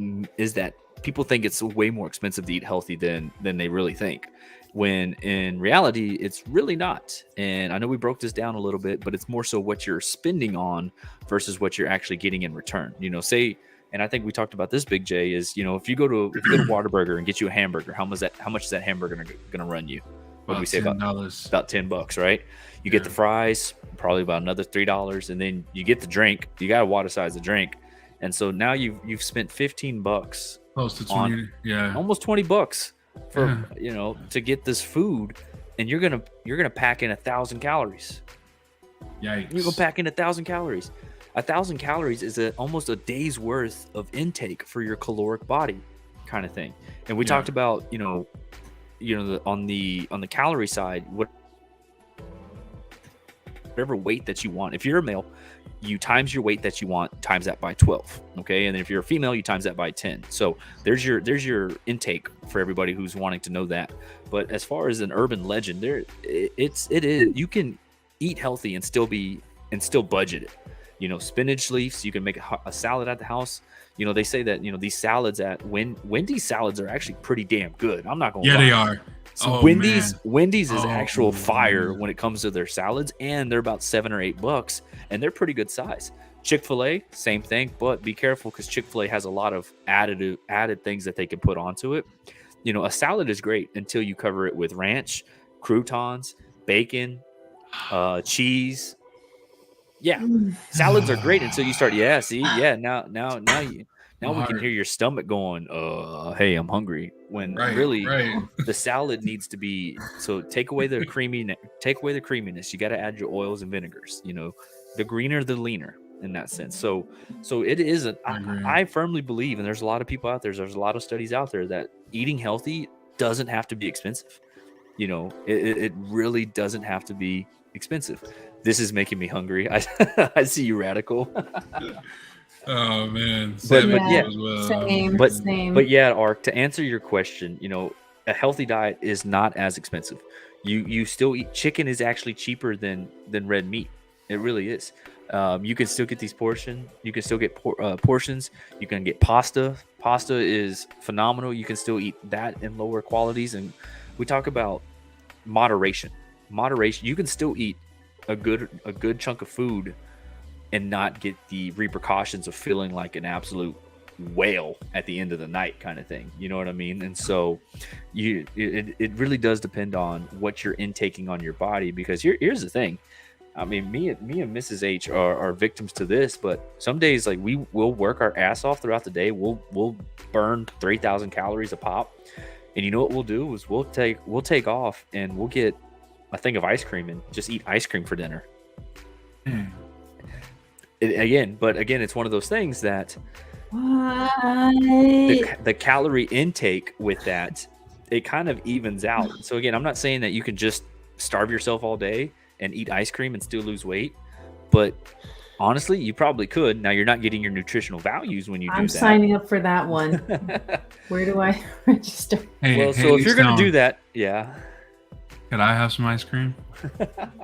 people think it's way more expensive to eat healthy than they really think, when in reality it's really not. And I know we broke this down a little bit, but it's more so what you're spending on versus what you're actually getting in return. And I think we talked about this, Big J, is if you go to Whataburger and get you a hamburger, how much is that hamburger gonna run you? What do we say, about $10, right? You get the fries, probably about another $3, and then you get the drink. You got to water size the drink, and so now you've spent $15, close to 20, almost $20 for to get this food, and you're gonna pack in 1,000 calories. Yikes! You're gonna pack in 1,000 calories. 1,000 calories is almost a day's worth of intake for your caloric body, kind of thing. And we talked about on the calorie side, whatever weight that you want. If you're a male, you times your weight that you want, times that by 12. Okay. And then if you're a female, you times that by 10. So there's your intake for everybody who's wanting to know that. But as far as an urban legend, it is, you can eat healthy and still budget it. Spinach leaves, you can make a salad at the house. They say that, these salads at Wendy's salads are actually pretty damn good. I'm not going to lie. They are. So Wendy's is actual fire when it comes to their salads, and they're about $7 or $8, and they're pretty good size. Chick-fil-A, same thing, but be careful, because Chick-fil-A has a lot of added things that they can put onto it. A salad is great until you cover it with ranch, croutons, bacon, cheese. Yeah, salads are great until you start. Yeah, see, yeah. Now we can hear your stomach going, hey, I'm hungry. When really the salad needs to be, so take away the creaminess. You got to add your oils and vinegars. The greener, the leaner in that sense. So it is. I firmly believe, and there's a lot of people out there. There's a lot of studies out there that eating healthy doesn't have to be expensive. It really doesn't have to be expensive. This is making me hungry. I see you, Radical. Oh man, But Yeah, yeah, as well. same, but same. yeah, Ark, to answer your question, a healthy diet is not as expensive. You still eat chicken is actually cheaper than red meat. It really is. You can still get these portion. You can still get portions. You can get pasta. Pasta is phenomenal. You can still eat that in lower qualities. And we talk about moderation. Moderation. You can still eat a good chunk of food and not get the repercussions of feeling like an absolute whale at the end of the night kind of thing. You know what I mean? And so it really does depend on what you're intaking on your body, because here's the thing. I mean, me and Mrs. H are victims to this, but some days, like, we will work our ass off throughout the day. We'll burn 3,000 calories a pop. And you know what we'll do is we'll take off and we'll get a thing of ice cream and just eat ice cream for dinner. Again, it's one of those things that the calorie intake with that, it kind of evens out. So again, I'm not saying that you can just starve yourself all day and eat ice cream and still lose weight, but honestly, you probably could. Now, you're not getting your nutritional values when you do that. I'm signing up for that one. Where do I register? So if you're going to do that, yeah. Could I have some ice cream?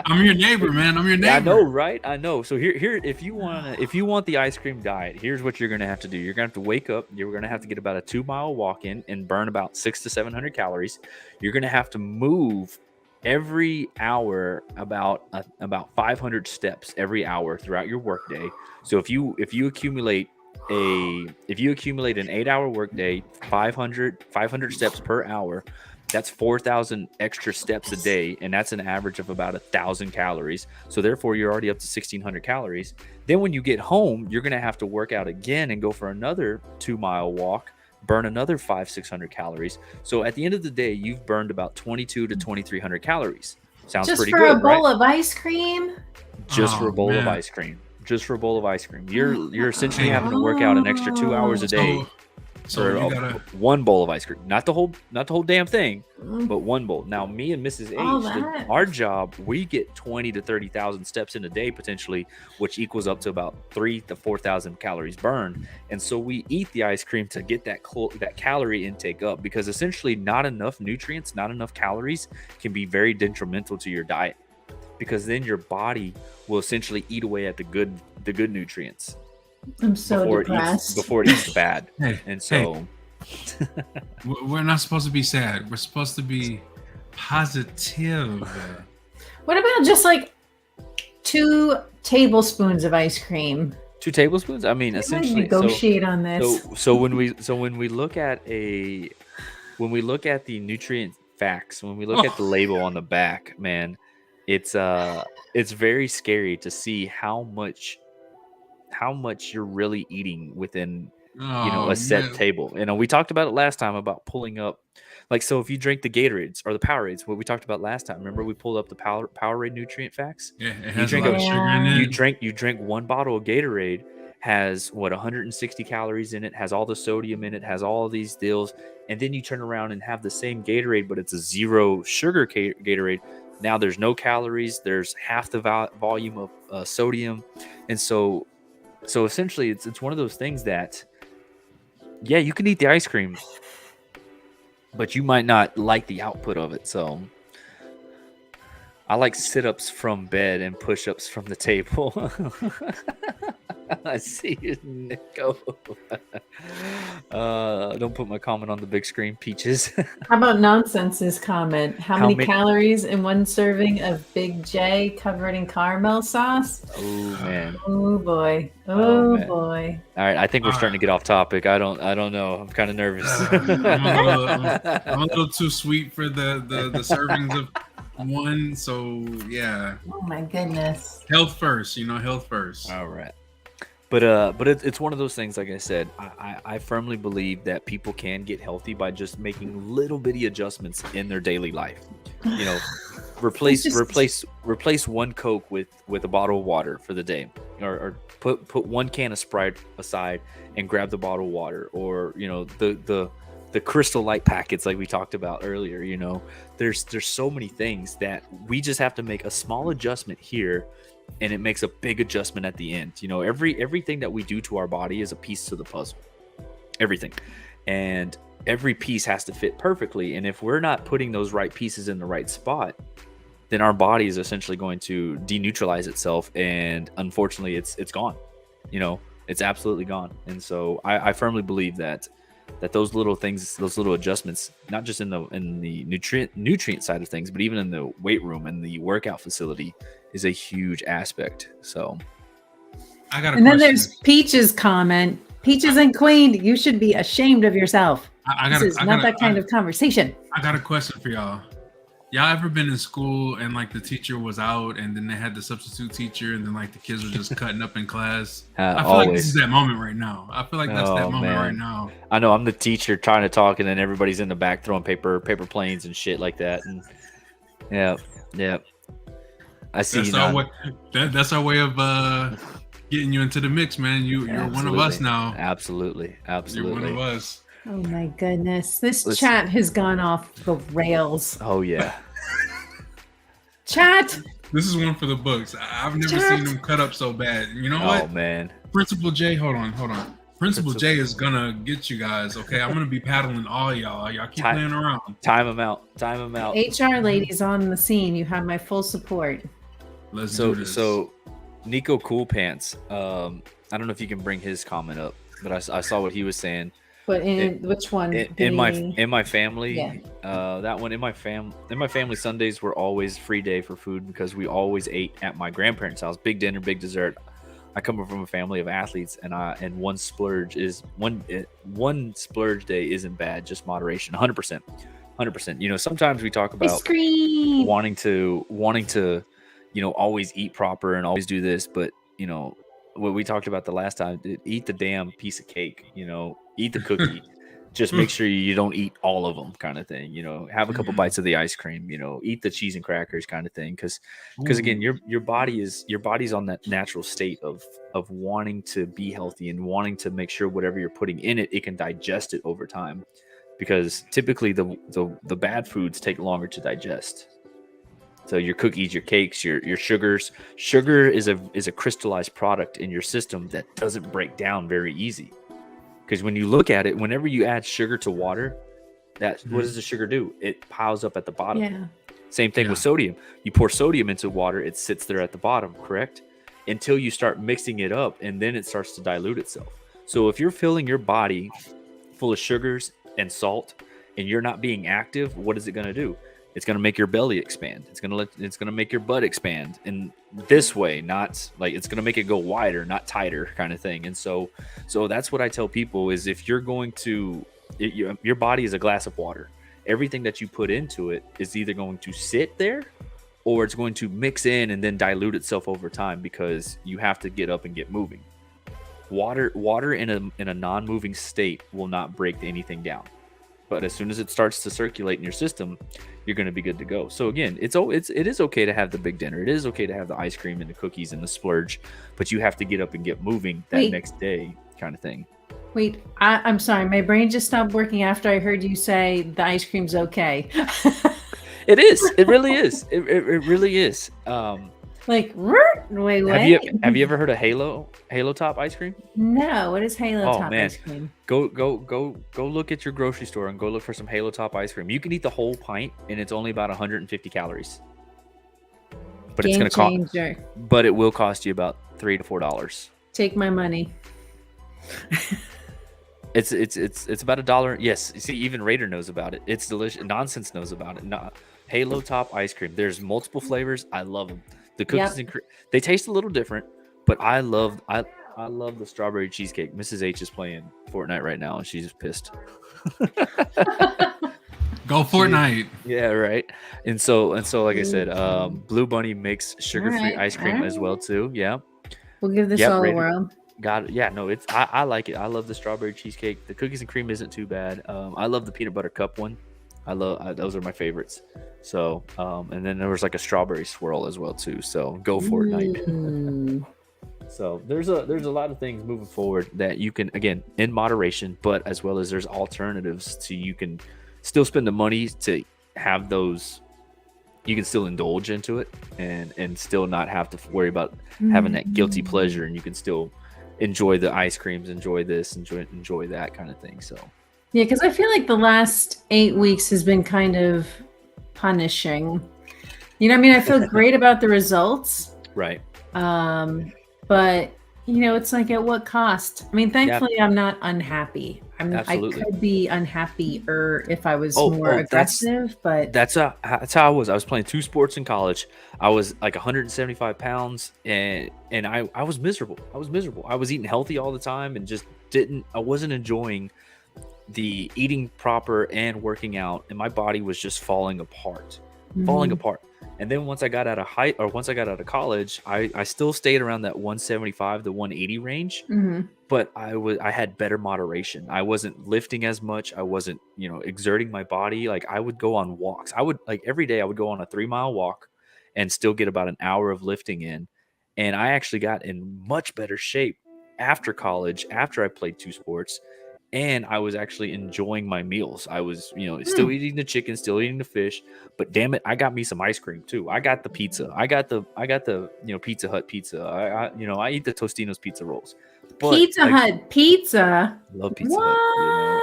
I'm your neighbor, man. I'm your neighbor. Yeah, I know, right? I know. So here, if you want the ice cream diet, here's what you're gonna have to do. You're gonna have to wake up. You're gonna have to get about a 2-mile walk in and burn about 600 to 700 calories. You're gonna have to move every hour about 500 steps every hour throughout your workday. So if you accumulate an 8-hour workday, 500 steps per hour, that's 4,000 extra steps a day, and that's an average of about 1,000 calories. So therefore, you're already up to 1,600 calories. Then when you get home, you're going to have to work out again and go for another 2-mile walk, burn another 500-600 calories. So at the end of the day, you've burned about 2,200 to 2,300 calories. Sounds pretty good, right? Just for a bowl of ice cream? Just for a bowl of ice cream. Just for a bowl of ice cream. You're essentially having to work out an extra 2 hours a day. So you gotta one bowl of ice cream, not the whole damn thing, but one bowl. Now, me and Mrs. H, our job, we get 20 to 30,000 steps in a day potentially, which equals up to about 3,000 to 4,000 calories burned. And so we eat the ice cream to get that calorie intake up, because essentially not enough nutrients, not enough calories can be very detrimental to your diet, because then your body will essentially eat away at the good nutrients. I'm so depressed. Before it eats the bad. We're not supposed to be sad. We're supposed to be positive. What about just like 2 tablespoons of ice cream? 2 tablespoons? I mean, essentially negotiate on this. So when we look at the nutrient facts, when we look at the label on the back, man, it's very scary to see how much you're really eating within a set table. We talked about it last time about pulling up, like, so if you drink the Gatorades or the Powerades, what we talked about last time, remember we pulled up the Powerade nutrient facts? Yeah, it has a lot of sugar in it. You drink one bottle of Gatorade, has 160 calories in it, has all the sodium in it, has all of these deals, and then you turn around and have the same Gatorade, but it's a 0 sugar Gatorade. Now there's no calories, there's half the volume of sodium, and so essentially it's one of those things that, yeah, you can eat the ice cream, but you might not like the output of it. So I like sit-ups from bed and push-ups from the table. I see you, Nico. Don't put my comment on the big screen, Peaches. How about Nonsense's comment? How many calories in one serving of Big J covered in caramel sauce? Oh man. Oh boy. Oh boy. All right, I think we're starting to get off topic. I don't know. I'm kind of nervous. I'm a little too sweet for the servings of one. So yeah. Oh my goodness. Health first. Health first. All right. But it's one of those things. Like I said, I firmly believe that people can get healthy by just making little bitty adjustments in their daily life. Replace one Coke with a bottle of water for the day, or put one can of Sprite aside and grab the bottle of water, or the Crystal Light packets like we talked about earlier. There's so many things that we just have to make a small adjustment here, and it makes a big adjustment at the end. You know, everything that we do to our body is a piece to the puzzle. Everything. And every piece has to fit perfectly. And if we're not putting those right pieces in the right spot, then our body is essentially going to deneutralize itself. And unfortunately, it's gone. You know, it's absolutely gone. And so I firmly believe that those little things, those little adjustments, not just in the nutrient side of things, but even in the weight room and the workout facility, is a huge aspect. So I got a and question. Then there's Peach's comment. Peaches and Queen, you should be ashamed of yourself. This is not that kind of conversation. I got a question for y'all. Y'all ever been in school and like the teacher was out and then they had the substitute teacher and then like the kids were just cutting up in class? I feel like this is that moment right now. I feel like that's that moment right now. I know, I'm the teacher trying to talk and then everybody's in the back throwing paper planes and shit like that. And yeah. I see. That's our way of getting you into the mix, man. You're one of us now. Absolutely. You're one of us. Oh my goodness. This chat has gone off the rails. Oh yeah. Chat. This is one for the books. I've never seen them cut up so bad. You know what? Oh man. Principal J, hold on. Principal J is gonna get you guys, okay? I'm gonna be paddling all y'all. Y'all keep playing around. Time them out. HR ladies on the scene. You have my full support. Let's do this. So Nico Cool Pants. I don't know if you can bring his comment up, but I saw what he was saying. But which one? In my family, yeah. That one in my family, Sundays were always free day for food because we always ate at my grandparents' house. Big dinner, big dessert. I come from a family of athletes, and one splurge day isn't bad, just moderation. 100%. You know, sometimes we talk about wanting to always eat proper and always do this, but you know what we talked about the last time, eat the damn piece of cake, you know, eat the cookie. Just make sure you don't eat all of them, kind of thing. You know, have a couple bites of the ice cream, you know, eat the cheese and crackers, kind of thing. Because again, your body's on that natural state of wanting to be healthy and wanting to make sure whatever you're putting in it can digest it over time. Because typically the bad foods take longer to digest. So your cookies, your cakes, your sugars. Sugar is a crystallized product in your system that doesn't break down very easy. Because when you look at it, whenever you add sugar to water, what does the sugar do? It piles up at the bottom. Yeah. Same thing with sodium. You pour sodium into water, it sits there at the bottom, correct? Until you start mixing it up, and then it starts to dilute itself. So if you're filling your body full of sugars and salt, and you're not being active, what is it going to do? It's going to make your belly expand. It's going to make your butt expand in this way, not like it's going to make it go wider, not tighter, kind of thing. And so that's what I tell people is if you're going to, your body is a glass of water. Everything that you put into it is either going to sit there or it's going to mix in and then dilute itself over time because you have to get up and get moving. Water in a non-moving state will not break anything down. But as soon as it starts to circulate in your system, you're going to be good to go. So again, it is okay to have the big dinner. It is okay to have the ice cream and the cookies and the splurge, but you have to get up and get moving next day, kind of thing. Wait, I'm sorry. My brain just stopped working after I heard you say the ice cream's okay. It is. It really is. It really is. Like, wait. Have you ever heard of Halo Top ice cream? No. What is Halo Top ice cream? Go look at your grocery store and go look for some Halo Top ice cream. You can eat the whole pint and it's only about 150 calories. But it's going to cost. But it will cost you about $3 to $4. Take my money. It's about $1. Yes, you see, even Raider knows about it. It's delicious. Nonsense knows about it. Halo Top ice cream. There's multiple flavors. I love them. The cookies and cream, they taste a little different, but I love the strawberry cheesecake. Mrs. H is playing Fortnite right now, and she's pissed. Go Fortnite. Yeah, right. And so, like I said, Blue Bunny makes sugar-free ice cream as well too. Yeah, we'll give this all a whirl. Got it. Yeah, no, I like it. I love the strawberry cheesecake. The cookies and cream isn't too bad. I love the peanut butter cup one. Those are my favorites. So, and then there was like a strawberry swirl as well too. So go Fortnite. So there's a lot of things moving forward that you can, again, in moderation, but as well as there's alternatives to, you can still spend the money to have those you can still indulge into it and still not have to worry about having that guilty pleasure, and you can still enjoy the ice creams, enjoy this, enjoy that kind of thing. So yeah, because I feel like the last 8 weeks has been kind of punishing. You know, I mean, I feel great about the results. Right. But you know, it's like at what cost? I mean, thankfully, I'm not unhappy. I could be unhappier if I was more aggressive, but that's how I was. I was playing 2 sports in college. I was like 175 pounds, and I was miserable. I was eating healthy all the time, and just I wasn't enjoying the eating proper and working out, and my body was just falling apart. And then once I got out of college, I still stayed around that 175 to 180 range, but I had better moderation. I wasn't lifting as much. I wasn't, exerting my body. Like, I would go on walks. Every day I would go on a 3-mile walk and still get about an hour of lifting in. And I actually got in much better shape after college, after I played 2 sports. And I was actually enjoying my meals. I was, still eating the chicken, still eating the fish, but damn it, I got me some ice cream too. I got the pizza. I got the Pizza Hut pizza. I eat the Tostino's pizza rolls. But Pizza Hut pizza. I love Pizza Hut.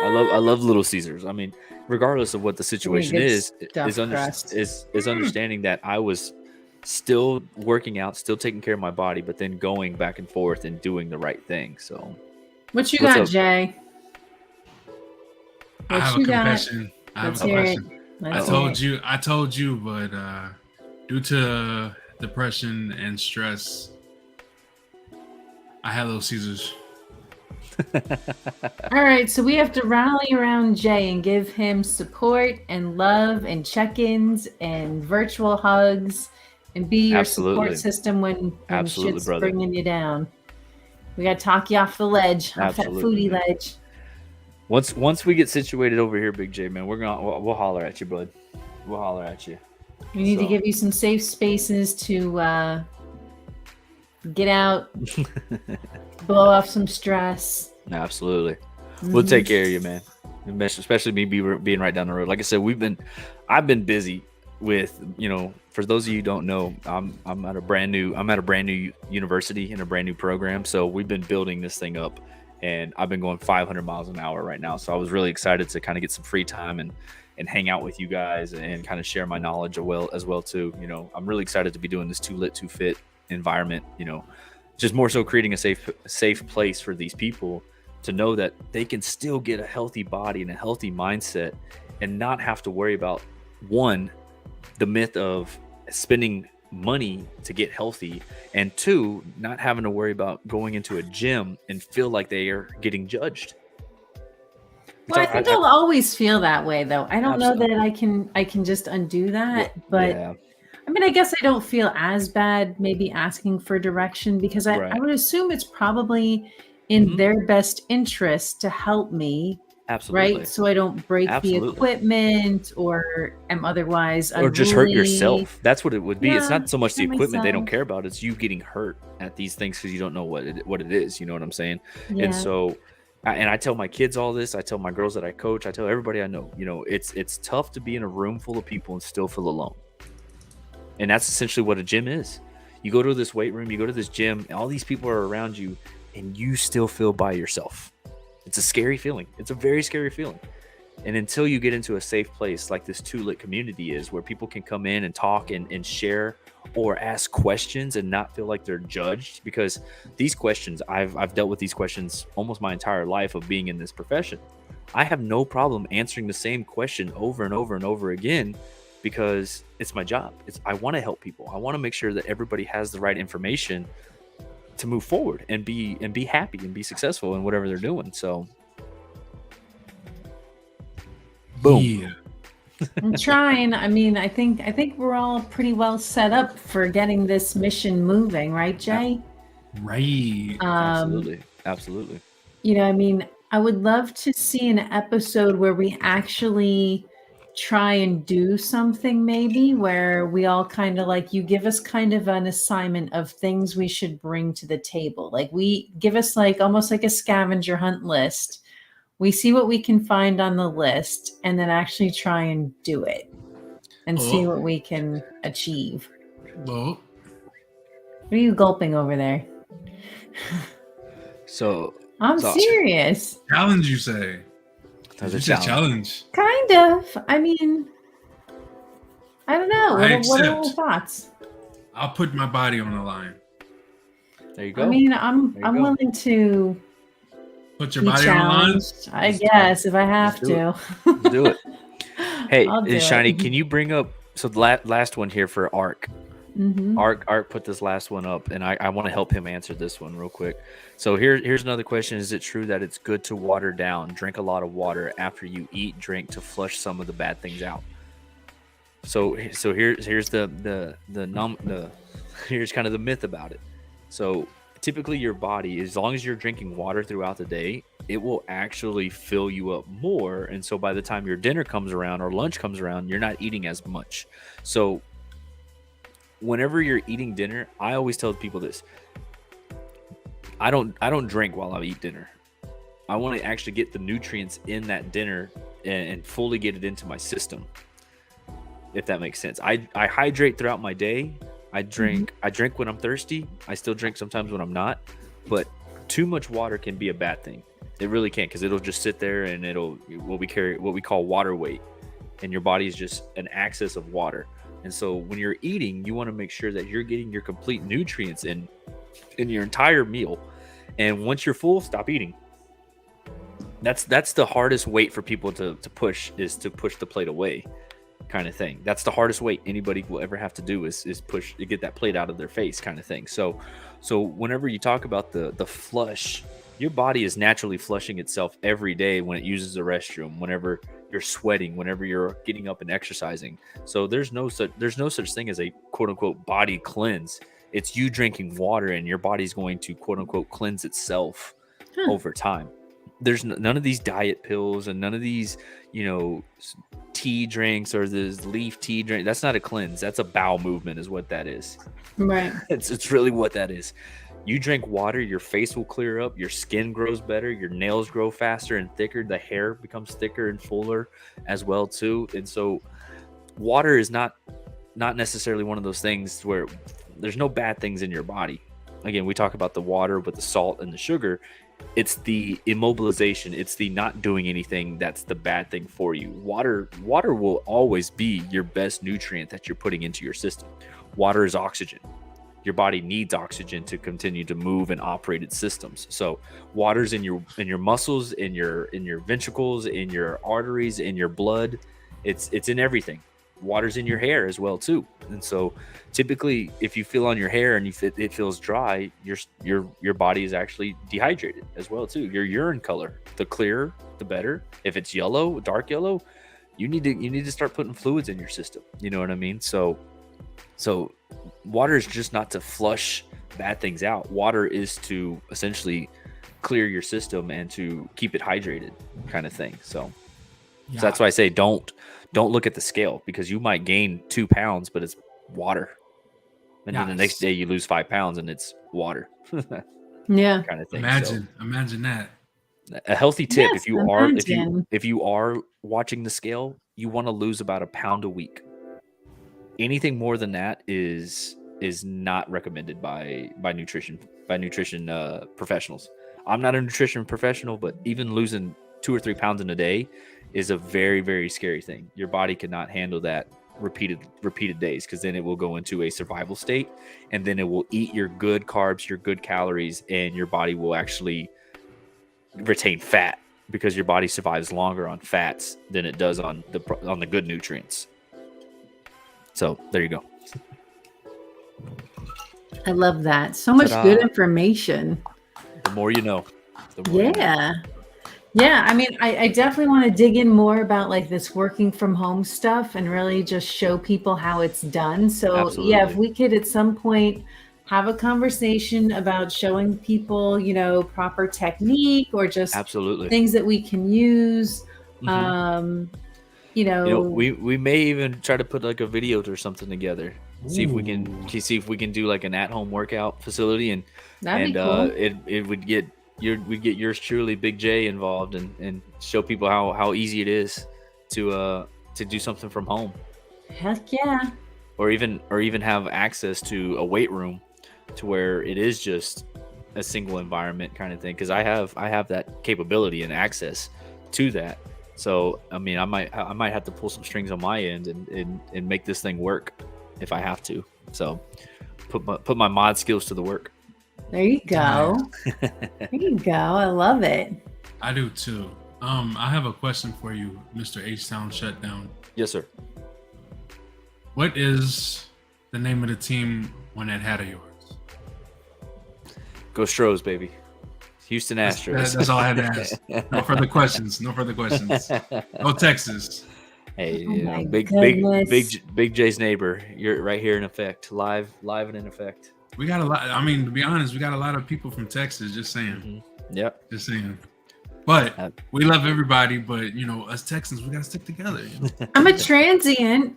I love Little Caesars. I mean, regardless of what the situation is understanding that I was still working out, still taking care of my body, but then going back and forth and doing the right thing. So, what you got, Jay? I have a confession. I told you, but due to depression and stress, I had Little Caesars. All right, so we have to rally around Jay and give him support and love and check-ins and virtual hugs and be your support system when shit's bringing you down. We got to talk you off the ledge, off that foodie ledge. Once we get situated over here, Big J, man, we'll holler at you, bud. We'll holler at you. We need to give you some safe spaces to get out, blow off some stress. Absolutely. We'll take care of you, man. Especially me being right down the road. Like I said, I've been busy with, for those of you who don't know, I'm at a brand new university in a brand new program. So we've been building this thing up. And I've been going 500 miles an hour right now. So I was really excited to kind of get some free time and hang out with you guys and kind of share my knowledge as well too. I'm really excited to be doing this Too Lit, Too Fit environment, just more so creating a safe place for these people to know that they can still get a healthy body and a healthy mindset and not have to worry about, one, the myth of spending money to get healthy, and 2, not having to worry about going into a gym and feel like they are getting judged. Well, I think I'll always feel that way, though. I don't know that I can just undo that, but I mean, I guess I don't feel as bad maybe asking for direction, because I would assume it's probably in their best interest to help me. Absolutely. Right, so I don't break the equipment or am otherwise or just hurt yourself. That's what it would be. Yeah, it's not so much the equipment they don't care about. It's you getting hurt at these things because you don't know what it is. You know what I'm saying? Yeah. And so, I tell my kids all this. I tell my girls that I coach. I tell everybody I know. It's tough to be in a room full of people and still feel alone. And that's essentially what a gym is. You go to this weight room, you go to this gym, and all these people are around you, and you still feel by yourself. It's a scary feeling. It's a very scary feeling. And until you get into a safe place like this Too Lit community is, where people can come in and talk and share or ask questions and not feel like they're judged, because these questions, I've dealt with these questions almost my entire life of being in this profession. I have no problem answering the same question over and over and over again, because it's my job. I want to help people. I want to make sure that everybody has the right information to move forward and be happy and be successful in whatever they're doing. So boom. Yeah. I'm trying. I mean, I think we're all pretty well set up for getting this mission moving, right, Jay? Right. Absolutely. I mean, I would love to see an episode where we actually try and do something, maybe where we all kind of like, you give us kind of an assignment of things we should bring to the table. Like, we give us like almost like a scavenger hunt list. We see what we can find on the list and then actually try and do it. and see what we can achieve. Well, what are you gulping over there? I'm serious. Challenge, you say? That's you said challenge. Kind of. I mean, I don't know. What are your thoughts? I'll put my body on the line. There you go. I mean, I'm willing to put your body on the line. I guess if I have to. Let's do it. Hey, Shiny, can you bring up the last one here for Ark? Mm-hmm. Ark put this last one up, and I want to help him answer this one real quick. So here's another question: is it true that it's good to water down, drink a lot of water after you eat, drink to flush some of the bad things out? So here's here's kind of the myth about it. So typically your body, as long as you're drinking water throughout the day, it will actually fill you up more. And so by the time your dinner comes around or lunch comes around, you're not eating as much. So whenever you're eating dinner, I always tell people this. I don't drink while I eat dinner. I want to actually get the nutrients in that dinner and fully get it into my system, if that makes sense. I hydrate throughout my day. I drink when I'm thirsty. I still drink sometimes when I'm not. But too much water can be a bad thing. It really can, because it'll just sit there and it'll what we call water weight, and your body is just an excess of water. And so when you're eating, you want to make sure that you're getting your complete nutrients in your entire meal. And once you're full, stop eating. That's the hardest weight for people to push, is to push the plate away, kind of thing. That's the hardest weight anybody will ever have to do is push to get that plate out of their face, kind of thing. So whenever you talk about the flush, your body is naturally flushing itself every day when it uses the restroom, whenever you're sweating, whenever you're getting up and exercising. So there's no such thing as a quote unquote body cleanse. It's you drinking water, and your body's going to quote unquote cleanse itself over time. There's none of these diet pills and none of these, tea drinks or this leaf tea drink. That's not a cleanse. That's a bowel movement is what that is. Right. It's really what that is. You drink water, your face will clear up, your skin grows better, your nails grow faster and thicker, the hair becomes thicker and fuller as well too. And so water is not necessarily one of those things where there's no bad things in your body. Again, we talk about the water with the salt and the sugar. It's the immobilization, it's the not doing anything that's the bad thing for you. Water will always be your best nutrient that you're putting into your system. Water is oxygen. Your body needs oxygen to continue to move and operate its systems. So water's in your muscles, in your ventricles, in your arteries, in your blood. It's in everything. Water's in your hair as well too. And so typically if you feel on your hair and it feels dry, your body is actually dehydrated as well too. Your urine color, the clearer the better. If it's yellow, dark yellow, you need to start putting fluids in your system. You know what I mean? So water is just not to flush bad things out. Water is to essentially clear your system and to keep it hydrated, kind of thing. So that's why I say don't look at the scale, because you might gain 2 pounds, but it's water. And then the next day you lose 5 pounds and it's water. Yeah. Kind of thing. Imagine that. A healthy tip, if you are watching the scale, you want to lose about 1 pound a week. Anything more than that is not recommended by nutrition professionals. I'm not a nutrition professional, but even losing 2 or 3 pounds in a day is a very, very scary thing. Your body cannot handle that repeated days, because then it will go into a survival state, and then it will eat your good carbs, your good calories, and your body will actually retain fat, because your body survives longer on fats than it does on the good nutrients. So there you go. I love that. So much good information. The more you know. Yeah, I mean, I definitely want to dig in more about like this working from home stuff and really just show people how it's done. So Absolutely. Yeah, if we could at some point have a conversation about showing people, proper technique or just things that we can use. Mm-hmm. We may even try to put like a video or something together. See if we can do like an at-home workout facility, and that'd be cool. It would get we'd get yours truly, Big J, involved and show people how easy it is to do something from home. Heck yeah. Or even have access to a weight room to where it is just a single environment kind of thing, because I have that capability and access to that. So I mean, I might have to pull some strings on my end and make this thing work if I have to. So put my mod skills to the work. There you go. There you go. I love it. I do too. I have a question for you, Mr. H-Town Shutdown. Yes, sir. What is the name of the team on that hat of yours? Go Stros, baby. Houston Astros. That's all I had to ask. No further questions. No Texas. Hey, Oh big J's neighbor. You're right here in effect, live and in effect. We got a lot. I mean, to be honest, we got a lot of people from Texas. Just saying. Mm-hmm. Yep. Just saying. But we love everybody. But us Texans, we gotta stick together. I'm a transient.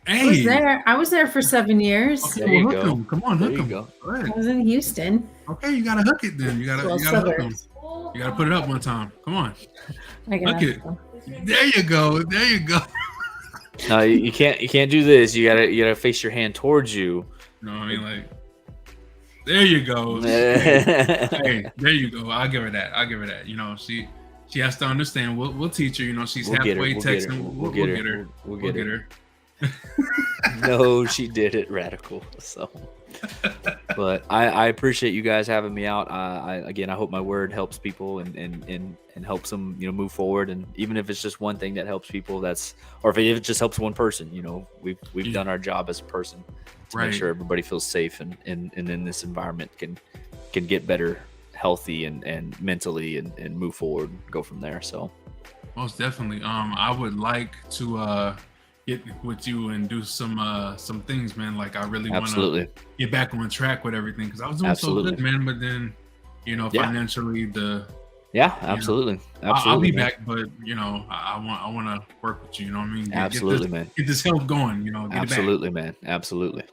Hey, I was there for 7 years. Okay, there you go. Come on, hook him. Go. I was in Houston. Okay, you gotta hook it then. You gotta hook him. You gotta put it up one time. Come on. Hook it. There you go. No, you can't do this. You gotta face your hand towards you. No, I mean like. There you go. Hey, there you go. I'll give her that. She has to understand. We'll teach her. She's halfway Texan. We'll get her. We'll get her. No, she did it radical. So, but I appreciate you guys having me out. I hope my word helps people and helps them move forward. And even if it's just one thing that helps people, or if it just helps one person, we've done our job as a person to make sure everybody feels safe and in this environment can get better, healthy and mentally and move forward and go from there. So most definitely. I would like to get with you and do some things, man. Like I really want to get back on track with everything, because I was doing so good, man. But then, financially absolutely. I'll be back, but I want to work with you. You know what I mean? Get this health going. Get absolutely, it back. Man. Absolutely.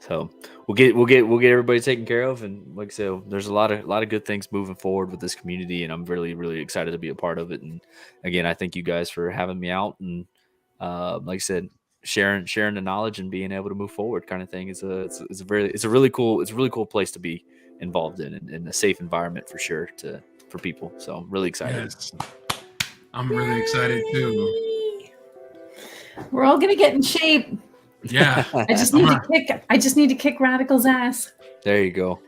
So we'll get everybody taken care of, and like I said, there's a lot of good things moving forward with this community, and I'm really, really excited to be a part of it. And again, I thank you guys for having me out, and like I said, sharing the knowledge and being able to move forward, kind of thing. It's a really cool place to be involved in a safe environment for sure for people. So I'm really excited. Yes. I'm really excited too. We're all gonna get in shape. Yeah. I just need to kick Radical's ass. There you go.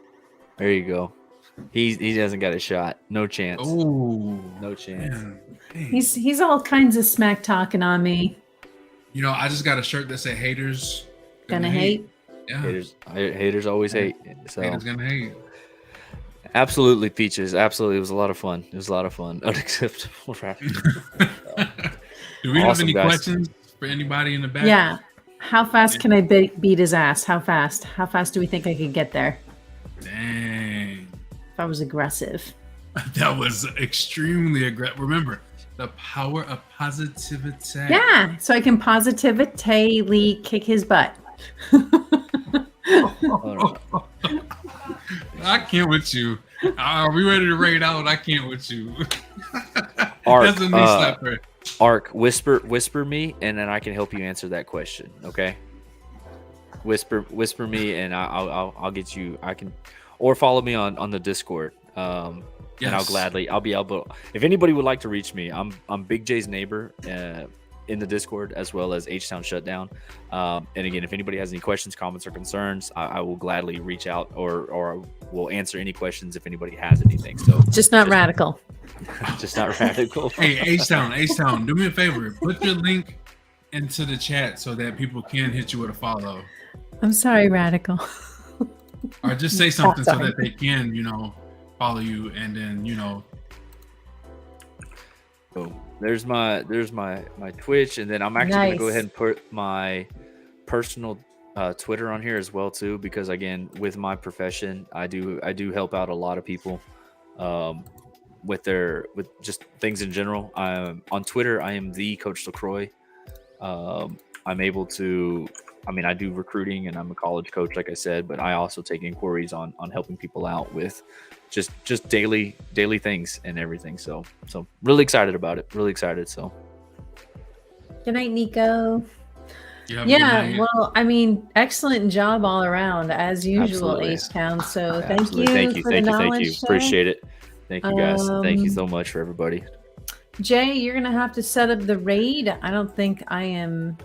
He hasn't got a shot. No chance. Oh, no chance. He's all kinds of smack talking on me. I just got a shirt that said "Haters gonna hate." Yeah. Haters always hate. So haters gonna hate. Absolutely, Peaches. Absolutely, it was a lot of fun. Unacceptable. Do we have any questions for anybody in the back? Yeah. How fast can I beat his ass? How fast? How fast do we think I could get there? Dang. If I was aggressive. That was extremely aggressive. Remember, the power of positivity. Yeah, so I can positively kick his butt. I can't with you. Are we ready to raid out? I can't with you. Ark, that's a knee slapper. Ark, whisper me, and then I can help you answer that question. Okay. Whisper me, and I'll get you. I can, or follow me on the Discord. And I'll be able. If anybody would like to reach me, I'm Big J's neighbor in the Discord, as well as H-Town Shutdown. And again, if anybody has any questions, comments, or concerns, I will gladly reach out or will answer any questions if anybody has anything. So just not radical. Just not radical. Hey, H-Town, do me a favor. Put your link into the chat so that people can hit you with a follow. I'm sorry, radical. Or just say something so that they can, follow you, and then So there's my Twitch, and then I'm actually gonna go ahead and put my personal Twitter on here as well too, because again, with my profession, I do help out a lot of people with just things in general. On Twitter, I am the Coach LaCroix. I'm able to. I do recruiting, and I'm a college coach, like I said, but I also take inquiries on helping people out with just daily things and everything. So really excited about it. Really excited. So good night, Nico. You have a good Yeah, night. well, I mean, excellent job all around, as usual, Absolutely. H-Town. So thank Absolutely. you Thank you. for the Thank you. Thank knowledge you. share. Appreciate it. Thank you guys. Thank you Um, so much for everybody. Jay, you're gonna have to set up the raid. I don't think I am.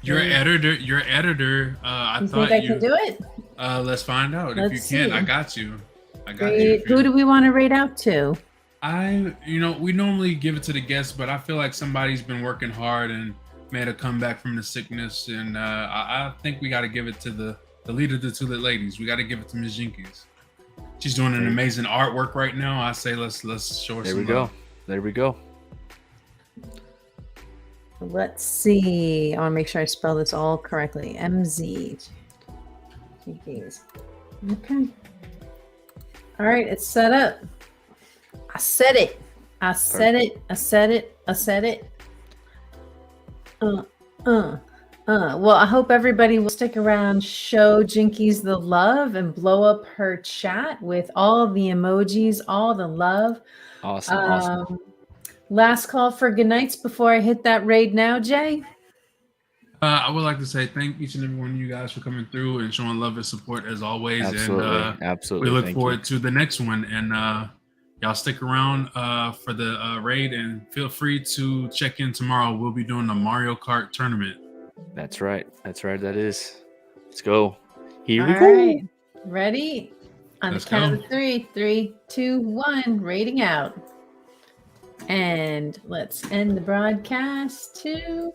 Your editor. Your editor. I You think thought I can you. do it? Let's find out if you Let's can. I see. got you. I got you. Raid. Who do we want to raid out to? We normally give it to the guests, but I feel like somebody's been working hard and made a comeback from the sickness, and I think we got to give it to the leader of the two ladies. We got to give it to Ms. Jenkins. She's doing an amazing artwork right now. I say let's show her. There some we go. love. There we go. Let's see. I want to make sure I spell this all correctly. MZ. Jenkins. Okay. All right, it's set up. I said it. I said it. I said it. I said it. Well, I hope everybody will stick around, show Jinkies the love, and blow up her chat with all the emojis, all the love. Awesome. Last call for good nights before I hit that raid now, Jay. I would like to say thank each and every one of you guys for coming through and showing love and support as always. Absolutely. And Absolutely. we look forward to the next one. And y'all stick around for the raid, and feel free to check in tomorrow. We'll be doing the Mario Kart tournament. That's right. That's right. That is. Let's go. Here we All go. right. Ready? On Let's the count go. of 3, 3, 2, 1, raiding out. And let's end the broadcast to